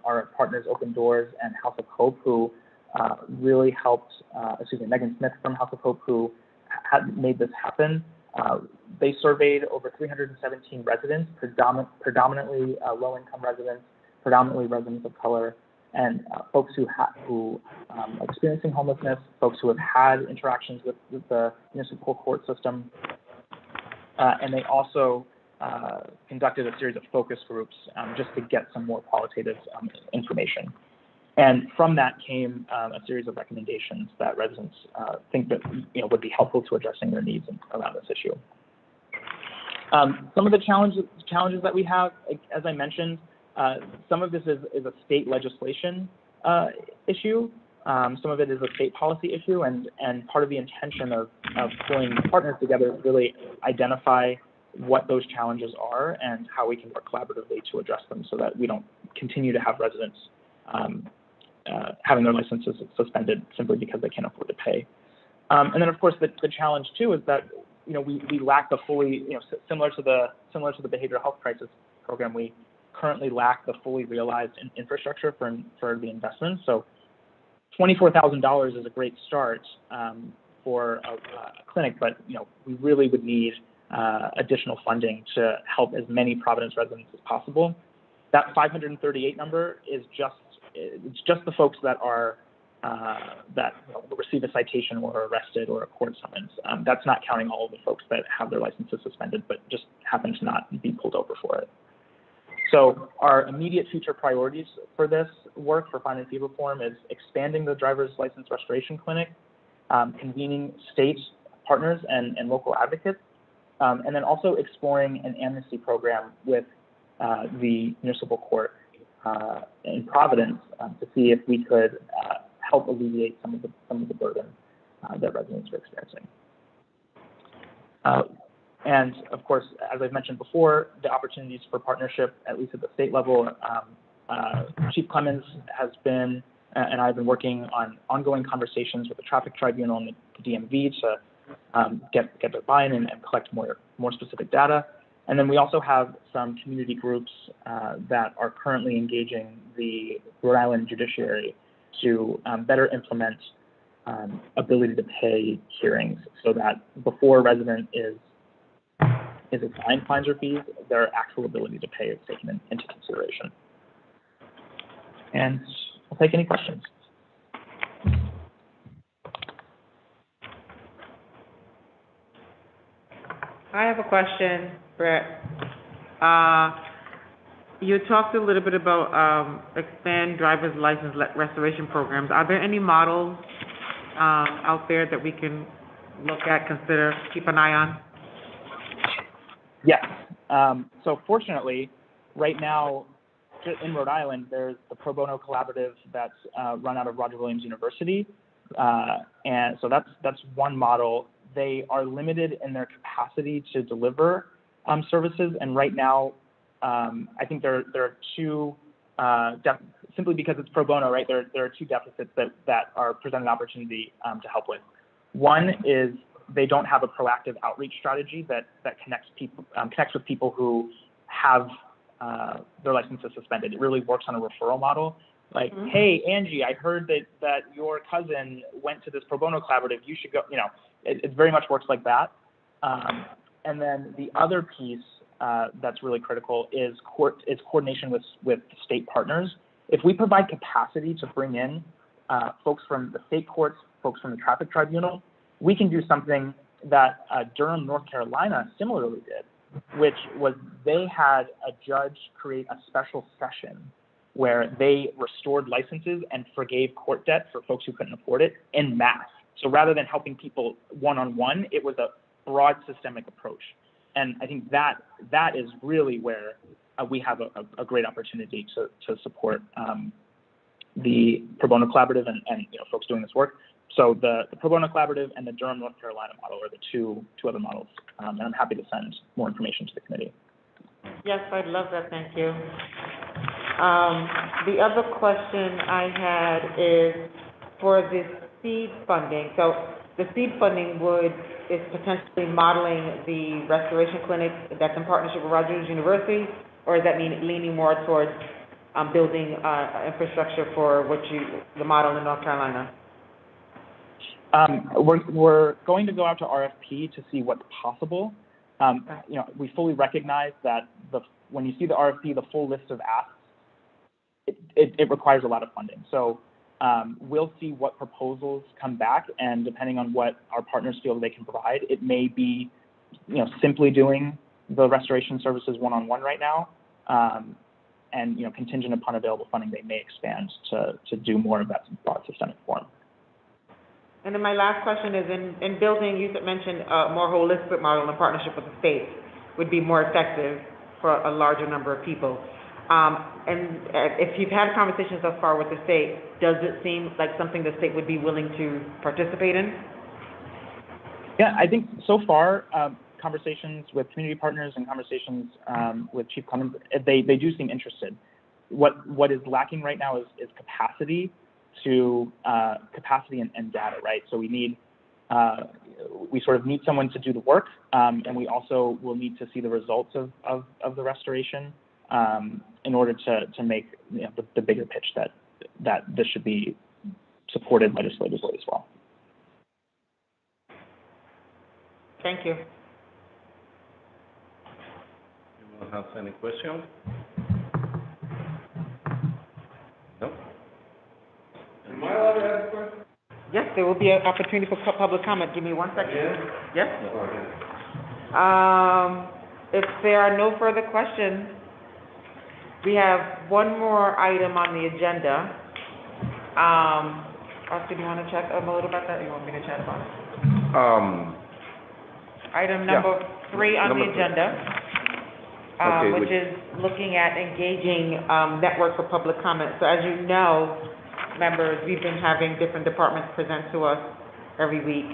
our partners Open Doors and House of Hope, who really helped, Megan Smith from House of Hope, who had made this happen. They surveyed over 317 residents, predominantly low-income residents, predominantly residents of color, and folks who are experiencing homelessness, folks who have had interactions with the municipal court system, and they also conducted a series of focus groups just to get some more qualitative information. And from that came a series of recommendations that residents think that would be helpful to addressing their needs around this issue. Some of the challenges that we have, as I mentioned, some of this is a state legislation issue. Some of it is a state policy issue, and part of the intention of pulling partners together is really identify what those challenges are and how we can work collaboratively to address them, so that we don't continue to have residents having their licenses suspended simply because they can't afford to pay. And then, of course, the challenge too is that we lack the fully, similar to the behavioral health crisis program, we currently lack the fully realized infrastructure for the investment. So $24,000 is a great start for a clinic, but we really would need additional funding to help as many Providence residents as possible. That 538 number is just the folks that are that receive a citation or are arrested or a court summons. That's not counting all of the folks that have their licenses suspended but just happen to not be pulled over for it. So our immediate future priorities for this work for fine and fee reform is expanding the driver's license restoration clinic, convening state partners and local advocates, and then also exploring an amnesty program with the municipal court in Providence to see if we could help alleviate some of the burden that residents are experiencing. And of course, as I've mentioned before, the opportunities for partnership, at least at the state level, Chief Clemens has been, and I've been working on ongoing conversations with the traffic tribunal and the DMV to get their buy-in and collect more specific data. And then we also have some community groups that are currently engaging the Rhode Island judiciary to better implement ability to pay hearings, so that before a resident is assigned fines or fees, their actual ability to pay is taken into consideration. And I'll take any questions. I have a question, Brett. You talked a little bit about expand driver's license restoration programs. Are there any models out there that we can look at, consider, keep an eye on? Yes. So fortunately, right now in Rhode Island, there's the Pro Bono Collaborative that's run out of Roger Williams University. And so that's one model. They are limited in their capacity to deliver services. And right now, I think there are two, simply because it's pro bono, right? There are two deficits that are presented an opportunity to help with. One is they don't have a proactive outreach strategy that connects with people who have their licenses suspended. It really works on a referral model. Like, Mhm. hey, Angie, I heard that your cousin went to this pro bono collaborative. You should go. You know, it very much works like that. And then the other piece that's really critical is coordination with state partners. If we provide capacity to bring in folks from the state courts, folks from the traffic tribunal, we can do something that Durham, North Carolina similarly did, which was they had a judge create a special session where they restored licenses and forgave court debt for folks who couldn't afford it en masse. So rather than helping people one-on-one, it was a broad systemic approach. And I think that is really where we have a great opportunity to support the Pro Bono Collaborative and folks doing this work. So the Pro Bono Collaborative and the Durham, North Carolina model are the two other models. And I'm happy to send more information to the committee. Yes, I'd love that, thank you. The other question I had is for the seed funding. So the seed funding is potentially modeling the restoration clinic that's in partnership with Rogers University, or does that mean leaning more towards building infrastructure for the model in North Carolina? We're going to go out to RFP to see what's possible. We fully recognize that when you see the RFP, the full list of asks, it requires a lot of funding. So we'll see what proposals come back, and depending on what our partners feel they can provide, it may be, simply doing the restoration services one-on-one right now, and contingent upon available funding, they may expand to do more of that broad systemic form. And then my last question is, in building, you mentioned a more holistic model in partnership with the state would be more effective for a larger number of people. And if you've had conversations thus far with the state, does it seem like something the state would be willing to participate in? Yeah, I think so far, conversations with community partners and conversations with Chief Cummins, they do seem interested. What is lacking right now is capacity and data, right? So we sort of need someone to do the work, and we also will need to see the results of the restoration in order to make the bigger pitch that this should be supported legislatively as well. Thank you. Anyone has any questions? No? Am I allowed to ask a question? Yes, there will be an opportunity for public comment. Give me 1 second. Yes? If there are no further questions, we have one more item on the agenda. Oscar, do you want to chat a little about that, or you want me to chat about it? Item number 3 on the agenda, which is looking at engaging network for public comment. So as you know, members, we've been having different departments present to us every week,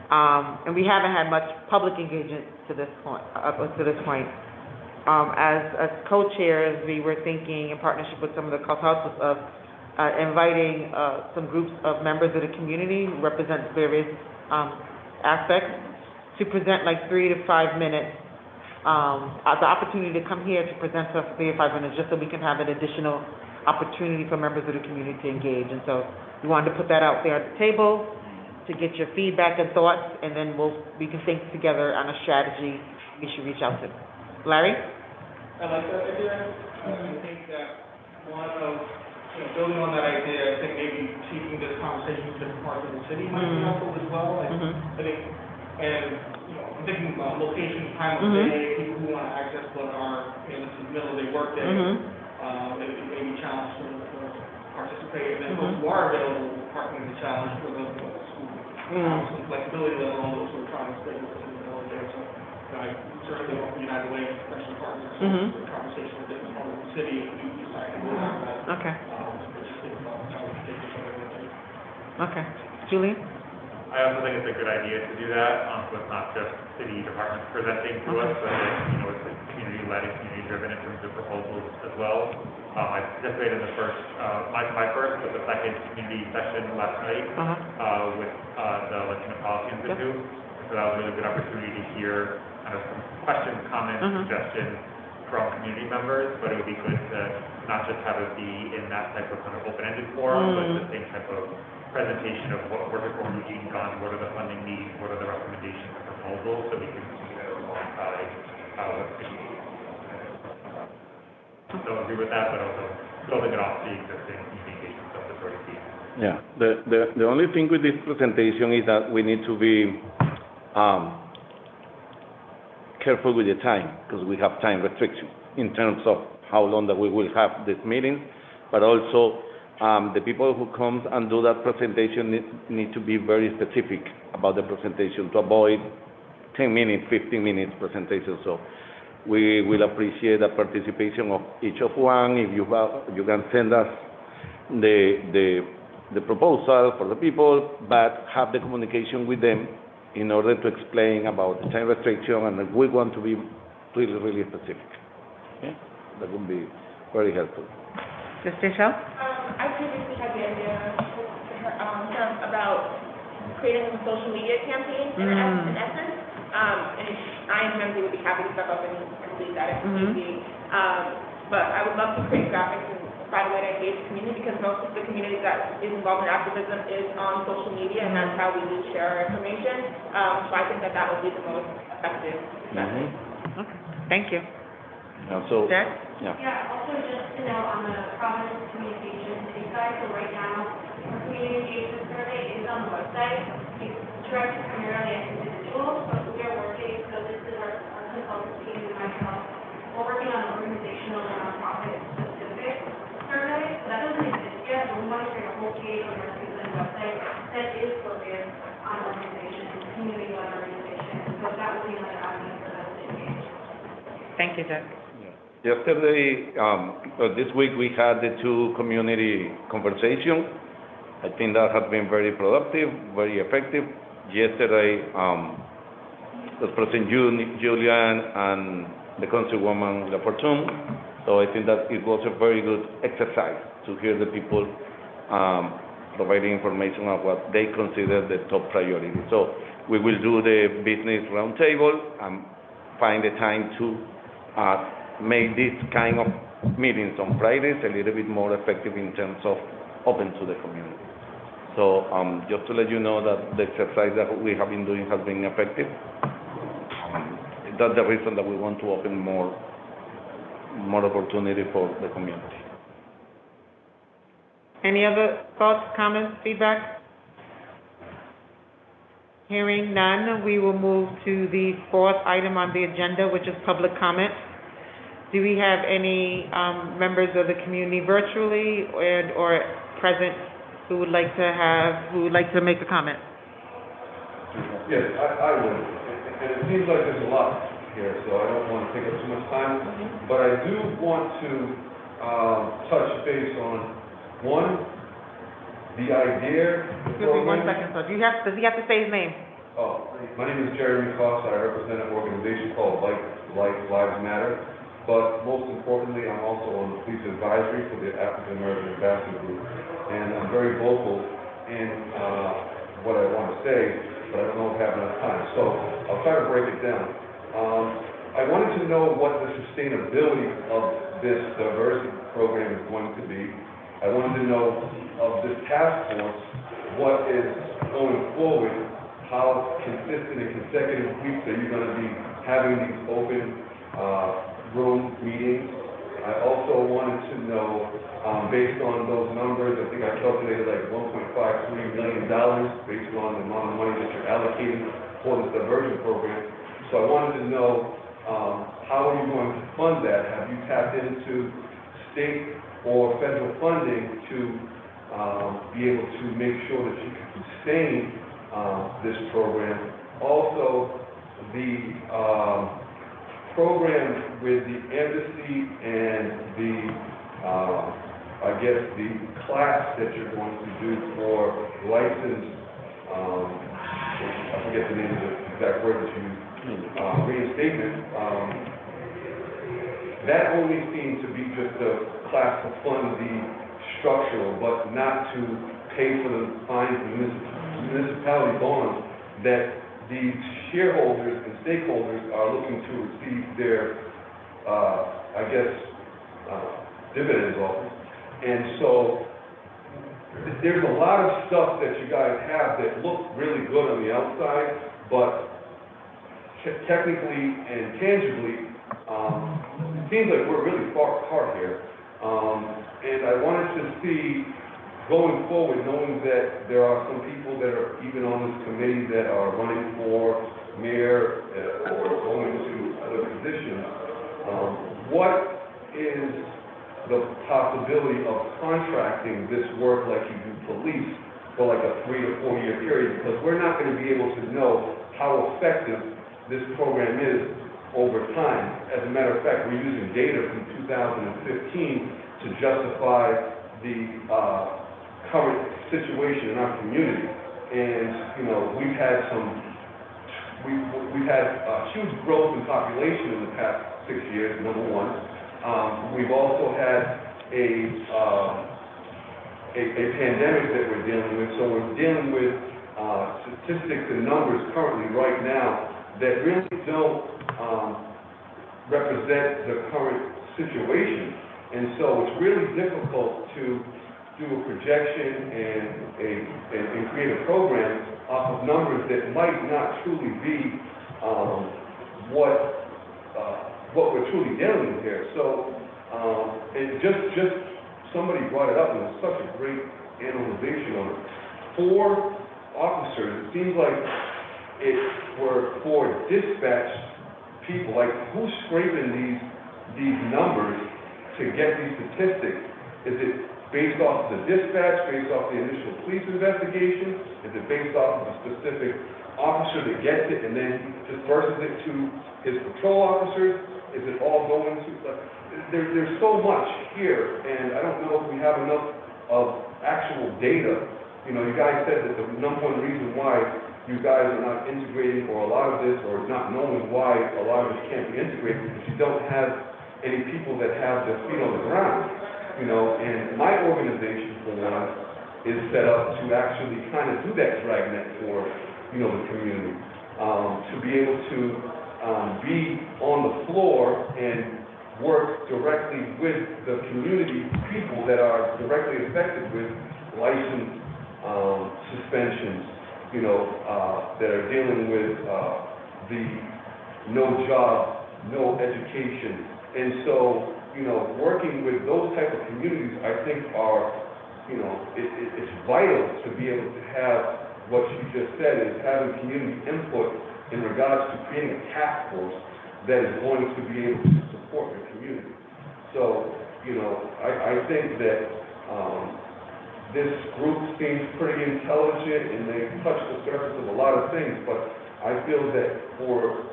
and we haven't had much public engagement to this point. As co-chairs, we were thinking in partnership with some of the consultants of inviting some groups of members of the community who represent various aspects to present like 3 to 5 minutes, the opportunity to come here to present to us 3 to 5 minutes, just so we can have an additional opportunity for members of the community to engage. And so we wanted to put that out there at the table to get your feedback and thoughts, and then we can think together on a strategy we should reach out to. Larry? I like that idea. I think that building on that idea, I think maybe taking this conversation to different parts of the city might be helpful as well. I think, and I'm thinking about location, time of day, people who want to access what are, this is the middle of their work day, maybe challenge to participate, and then those who are available, parking is a challenge for those who some flexibility, let alone those who are trying to stay within the middle of the day. So I certainly hope United Way, professional partners, the conversation with different parts of the city, if we decide to go down that. Okay. Just think about how we take this over. Okay. Julian? I also think it's a good idea to do that, so it's not just city departments presenting to us, but it's community-led and community-driven in terms of proposals as well. I participated in the first, my first, but the second community session last night with the Latino Policy Institute. So that was a really good opportunity to hear kind of some questions, comments, suggestions, from community members, but it would be good to not just have it be in that type of kind of open-ended forum, but the same type of presentation of what work reform is being done, what are the funding needs, what are the recommendations and proposals, so we can see that alongside how it's being don't agree with that, but also building it off the existing communication stuff that's already seen. Yeah, the only thing with this presentation is that we need to be careful with the time, because we have time restrictions in terms of how long that we will have this meeting, but also the people who come and do that presentation need to be very specific about the presentation to avoid 10 minutes, 15 minutes presentation. So we will appreciate the participation of each of one. If you can send us the proposal for the people, but have the communication with them in order to explain about the time restriction, and we want to be really, really specific. Okay? That would be very helpful. Justicia? I previously had the idea about creating a social media campaign in essence. And I and Lindsay would be happy to step up and lead that if need be. But I would love to create graphics and find a way to engage the community, because most of the community that is involved in activism is on social media, and that's how we do share our information. So I think that would be the most effective method. Okay, thank you. Jack? Yeah, also just to know on the Providence communications side, so right now, our community engagement survey is on the website. It's directed primarily at individuals, but we are working, so this is our consultant team and myself, we're working on an organizational and nonprofit specific survey. So that doesn't exist yet, but we want to create a whole page on our citizen website that is focused on organizations, community-led organizations. So that would be another avenue for us to engage. Thank you, Jack. Yesterday, this week, we had the two community conversations. I think that has been very productive, very effective. Yesterday, the President Julian and the Councilwoman Lafortune. So I think that it was a very good exercise to hear the people providing information on what they consider the top priority. So we will do the business roundtable and find the time to make this kind of meetings on Fridays a little bit more effective in terms of open to the community. So just to let you know that the exercise that we have been doing has been effective. That's the reason that we want to open more opportunity for the community. Any other thoughts, comments, feedback? Hearing none, we will move to the fourth item on the agenda, which is public comment. Do we have any members of the community virtually or present who would like to make a comment? Yes, I would. And it seems like there's a lot here, so I don't want to take up too much time. But I do want to touch base on, one, the idea. Excuse me 1 second, sir. Does he have to say his name? Oh, my name is Jeremy Koss. I represent an organization called Lives Matter. But most importantly, I'm also on the police advisory for the African American Ambassador Group. And I'm very vocal in what I want to say, but I don't know if I have enough time. So I'll try to break it down. I wanted to know what the sustainability of this diversity program is going to be. I wanted to know of this task force, what is going forward, how consistent and consecutive weeks are you going to be having these open room meetings. I also wanted to know, based on those numbers, I think I calculated like $1.53 million based on the amount of money that you're allocating for this diversion program. So I wanted to know, how are you going to fund that? Have you tapped into state or federal funding to be able to make sure that you can sustain this program? Also, the program with the embassy and the, the class that you're going to do for licensed, I forget the name of the exact word that you used, reinstatement, that only seemed to be just a class to fund the structural, but not to pay for the fines and municipality bonds that the shareholders and stakeholders are looking to receive their I guess, dividends off it. And so, there's a lot of stuff that you guys have that looks really good on the outside, but technically and tangibly, it seems like we're really far apart here. And I wanted to see, going forward, knowing that there are some people that are even on this committee that are running for mayor or going to other positions, what is the possibility of contracting this work like you do police for like a 3 to 4 year period? Because we're not going to be able to know how effective this program is over time. As a matter of fact, we're using data from 2015 to justify the current situation in our community. And, you know, we've had huge growth in population in the past 6 years, number one. We've also had a pandemic that we're dealing with, so we're dealing with statistics and numbers currently right now that really don't represent the current situation. And so it's really difficult to do a projection and create a program off of numbers that might not truly be what we're truly dealing with here. So, and just somebody brought it up, and it was such a great analyzation on it. 4 officers, it seems like it were 4 dispatch people. Like, who's scraping these numbers to get these statistics? Is it based off of the dispatch, based off the initial police investigation? Is it based off of a specific officer that gets it and then disperses it to his patrol officers? Is it all going to, like, there's so much here, and I don't know if we have enough of actual data. You know, you guys said that the number one reason why you guys are not integrating, or a lot of this, or not knowing why a lot of this can't be integrated, because you don't have any people that have their feet on the ground. You know, and my organization, for one, is set up to actually kind of do that dragnet for, you know, the community. To be able to be on the floor and work directly with the community people that are directly affected with license suspensions, you know, that are dealing with the no job, no education. And so, you know, working with those type of communities, I think are, you know, it's vital to be able to have what you just said, is having community input in regards to creating a task force that is going to be able to support the community. So, you know, I think that this group seems pretty intelligent, and they touch the surface of a lot of things, but I feel that for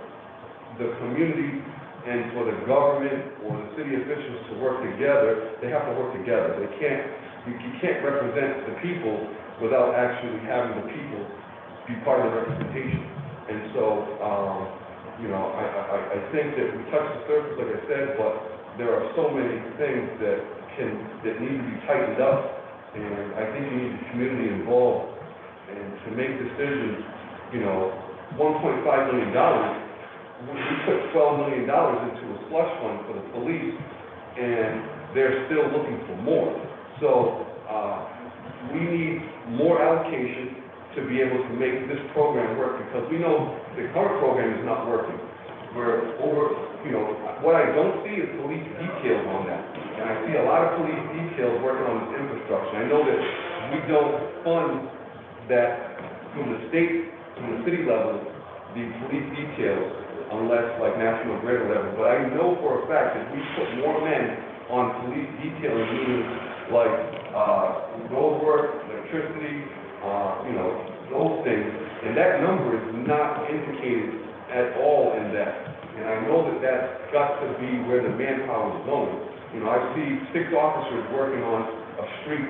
the community and for the government or the city officials to work together, they have to work together. They can't, you can't represent the people without actually having the people be part of the representation. And so, you know, I think that we touched the surface, like I said, but there are so many things that need to be tightened up, and I think you need the community involved. And to make decisions, you know, $1.5 million, we put $12 million into a slush fund for the police, and they're still looking for more. So we need more allocation to be able to make this program work, because we know the current program is not working. We're over, you know, what I don't see is police details on that. And I see a lot of police details working on this infrastructure. I know that we don't fund that from the state, from the city level, the police details, unless like National Grid or whatever. But I know for a fact that we put more men on police detailing, meaning like road work, electricity, you know, those things, and that number is not indicated at all in that. And I know that that's got to be where the manpower is going. You know, I see 6 officers working on a street,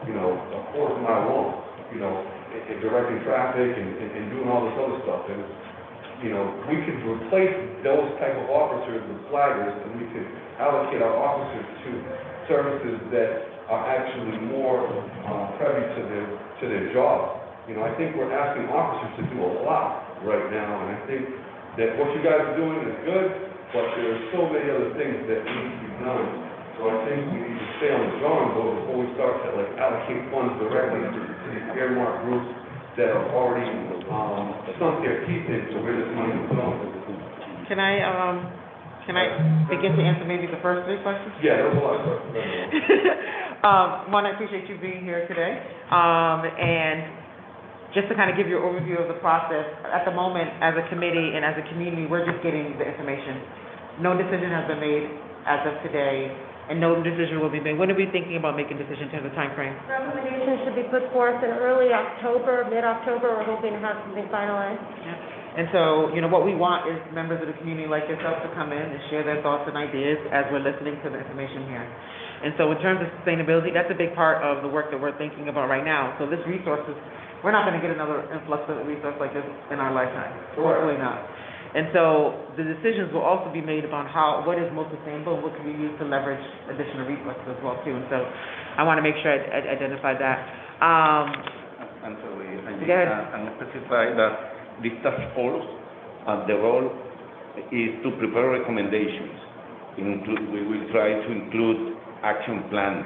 you know, a quarter mile long, you know, and directing traffic and doing all this other stuff. And, you know, we could replace those type of officers with flaggers, and we could allocate our officers to services that are actually more privy to their job. You know, I think we're asking officers to do a lot right now, and I think that what you guys are doing is good, but there are so many other things that need to be done. So I think we need to stay on the drawing board before we start to like allocate funds directly to these earmarked groups that have already, sunk their teeth into where this money is going. Can I begin to answer maybe the first three questions? Yeah, that was a lot of questions. One, I appreciate you being here today. And just to kind of give you an overview of the process, at the moment, as a committee and as a community, we're just getting the information. No decision has been made as of today, and no decision will be made. When are we thinking about making decisions in terms of timeframe? Recommendations should be put forth in early October, mid-October. We're hoping to have something finalized. And so, what we want is members of the community like yourself to come in and share their thoughts and ideas as we're listening to the information here. And so in terms of sustainability, that's a big part of the work that we're thinking about right now. So this resources, we're not going to get another influx of resource like this in our lifetime. Hopefully not. And so the decisions will also be made upon what is most sustainable and what can we use to leverage additional resources as well too. And so I want to make sure I identify that. I'm sorry, and specify that this task force, the role is to prepare recommendations. We will try to include action plan,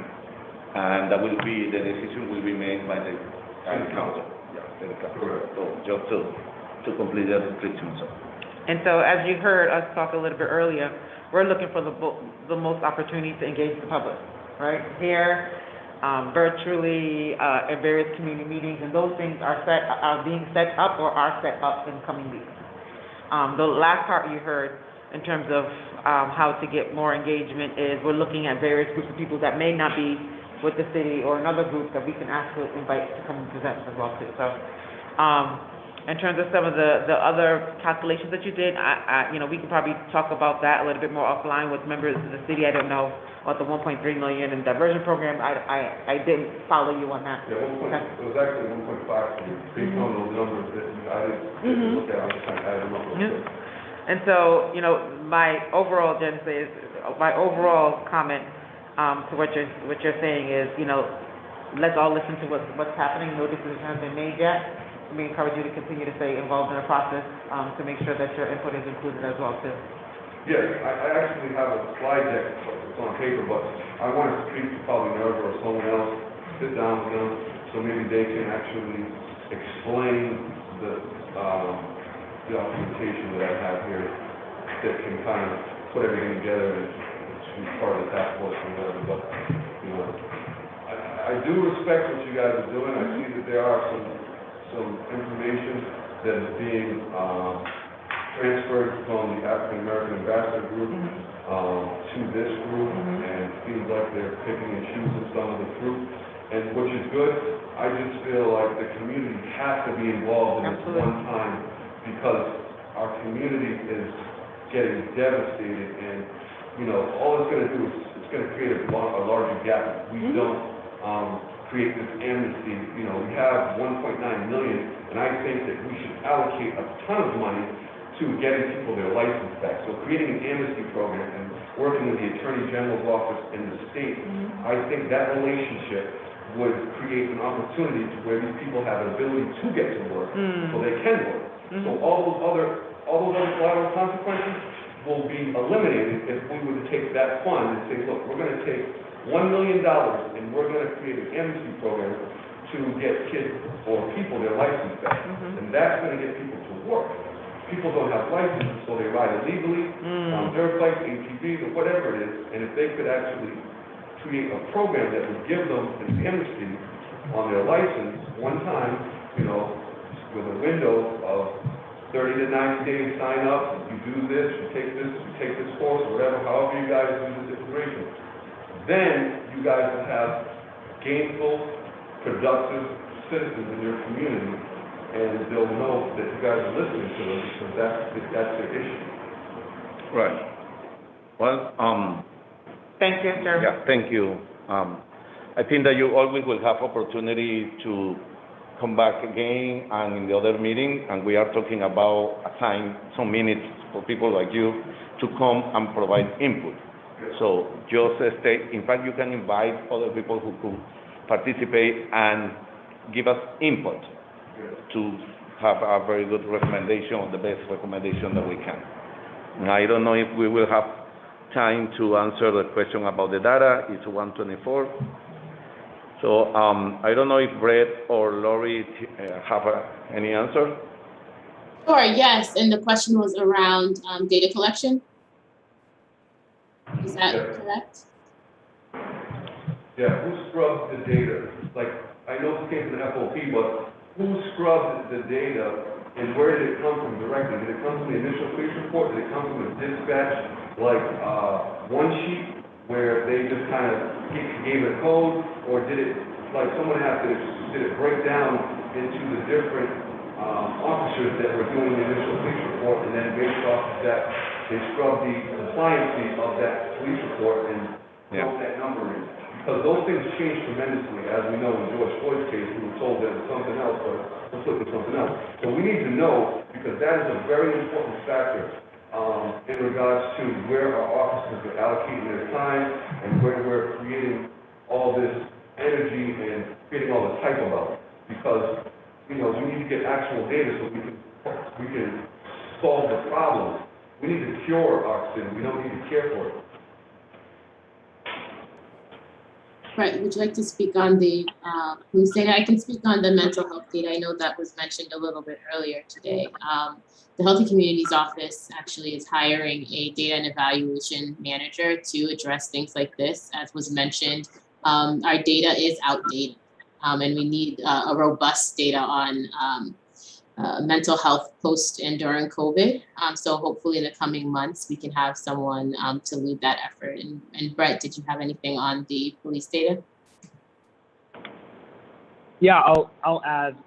and the decision will be made by the council. So just to complete the description. And so, as you heard us talk a little bit earlier, we're looking for the most opportunity to engage the public, right? Here, virtually, at various community meetings, and those things are being set up or are set up in coming weeks. The last part you heard in terms of how to get more engagement is we're looking at various groups of people that may not be with the city or another group that we can actually invite to come and present as well too. So, in terms of some of the other calculations that you did, we could probably talk about that a little bit more offline with members of the city. I don't know about the 1.3 million in diversion program. I didn't follow you on that. Yeah, it was actually 1.5, based on those numbers that I didn't look at, I'm just trying to add them up. And so, my overall comment to what you're saying is, let's all listen to what's happening. No decision has been made yet. We encourage you to continue to stay involved in the process to make sure that your input is included as well too. Yes, I actually have a slide deck, it's on paper, but I want to speak to probably Nerva or someone else, sit down with them, so maybe they can actually explain the documentation that I have here that can kind of put everything together and be part of the task force and whatever, but, I do respect what you guys are doing. I see that there are some information that is being transferred from the African American Ambassador Group to this group, and it seems like they're picking and choosing some of the fruit, and which is good. I just feel like the community has to be involved in this one time, because our community is getting devastated, and all it's going to do is it's going to create a larger gap if we don't create this amnesty. We have 1.9 million, and I think that we should allocate a ton of money to getting people their license back. So creating an amnesty program and working with the Attorney General's office and the state, I think that relationship would create an opportunity to where these people have an ability to get to work, so they can work. So all those other collateral consequences will be eliminated if we were to take that fund and say, look, we're going to take $1 million and we're going to create an amnesty program to get kids or people their license back. And that's going to get people to work. People don't have licenses, so they ride illegally, on dirt bikes, ATVs, or whatever it is, and if they could actually create a program that would give them an amnesty on their license one time, with a window of 30 to 90 days sign up, you do this, you take this course, or whatever, however you guys do this information. Then you guys will have gainful, productive citizens in your community, and they'll know that you guys are listening to them, because that's their issue. Right. Well, thank you, sir. Yeah, thank you. I think that you always will have opportunity to come back again and in the other meeting, and we are talking about assign some minutes for people like you to come and provide input. So just stay. In fact, you can invite other people who could participate and give us input to have a very good recommendation, or the best recommendation that we can. I don't know if we will have time to answer the question about the data. It's 1:24. So I don't know if Brett or Lori have any answer. Sure, yes, and the question was around data collection. Is that correct? Yeah, who scrubbed the data? Like, I know this came from the FOP, but who scrubbed the data and where did it come from directly? Did it come from the initial police report? Did it come from a dispatch, like one sheet where they just kind of gave a code? Or did it, like someone did it break down into the different officers that were doing the initial police report, and then based off of that, they scrubbed the compliancy of that police report and wrote that number in? Because those things change tremendously. As we know, in George Floyd's case, we were told that it was something else, but let's look at something else. So we need to know, because that is a very important factor in regards to where our officers are allocating their time and where we're creating all this energy and creating all this hype about it. Because, you know, we need to get actual data so we can solve the problems. We need to cure oxygen. We don't need to care for it. Right, would you like to speak on the police data? I can speak on the mental health data. I know that was mentioned a little bit earlier today. The Healthy Communities Office actually is hiring a data and evaluation manager to address things like this. As was mentioned, our data is outdated, and we need a robust data on mental health post and during COVID. So hopefully in the coming months, we can have someone to lead that effort. And Brett, did you have anything on the police data? Yeah, I'll add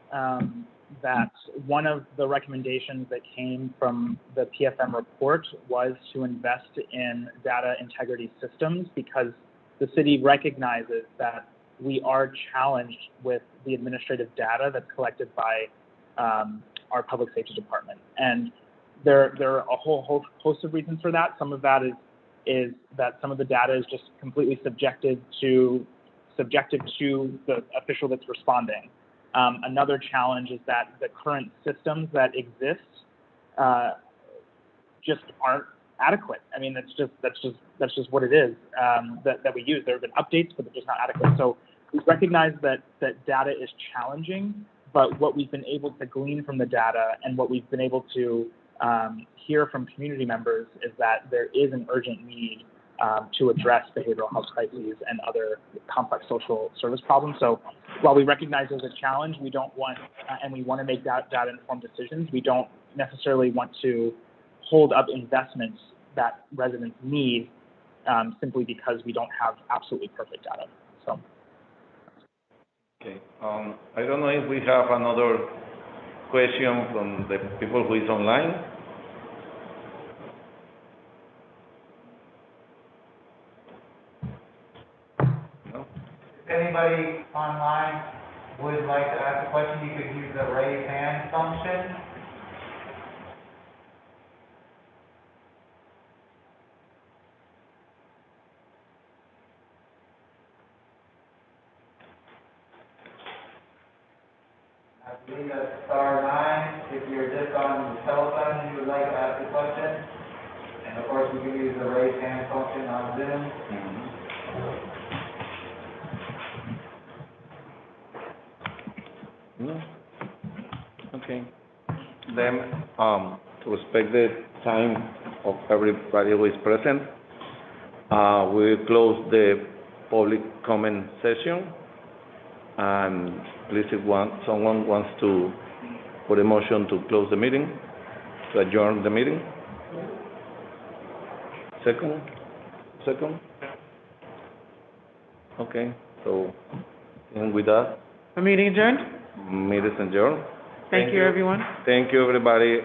that one of the recommendations that came from the PFM report was to invest in data integrity systems, because the city recognizes that we are challenged with the administrative data that's collected by our public safety department. And there are a whole host of reasons for that. Some of that is that some of the data is just completely subjective to the official that's responding. Another challenge is that the current systems that exist just aren't adequate. I mean, that's just what it is that we use. There have been updates, but they're just not adequate. So we recognize that data is challenging, but what we've been able to glean from the data and what we've been able to hear from community members is that there is an urgent need to address behavioral health crises and other complex social service problems. So while we recognize there's a challenge, we don't want, and we want to make data-informed decisions, we don't necessarily want to hold up investments that residents need simply because we don't have absolutely perfect data. So. Okay. I don't know if we have another question from the people who is online. No? If anybody online would like to ask a question, you could use the raise hand function. I believe that's *9 if you're just on the telephone and you would like to ask a question. And of course, you can use the raise hand function on Zoom. No? Okay. Then, to respect the time of everybody who is present, we close the public comment session. And please, if someone wants to put a motion to close the meeting, to adjourn the meeting. Second? Okay, so, and with that, The meeting adjourned? meeting is adjourned. Thank you, everyone. Thank you, everybody.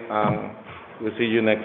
We'll see you next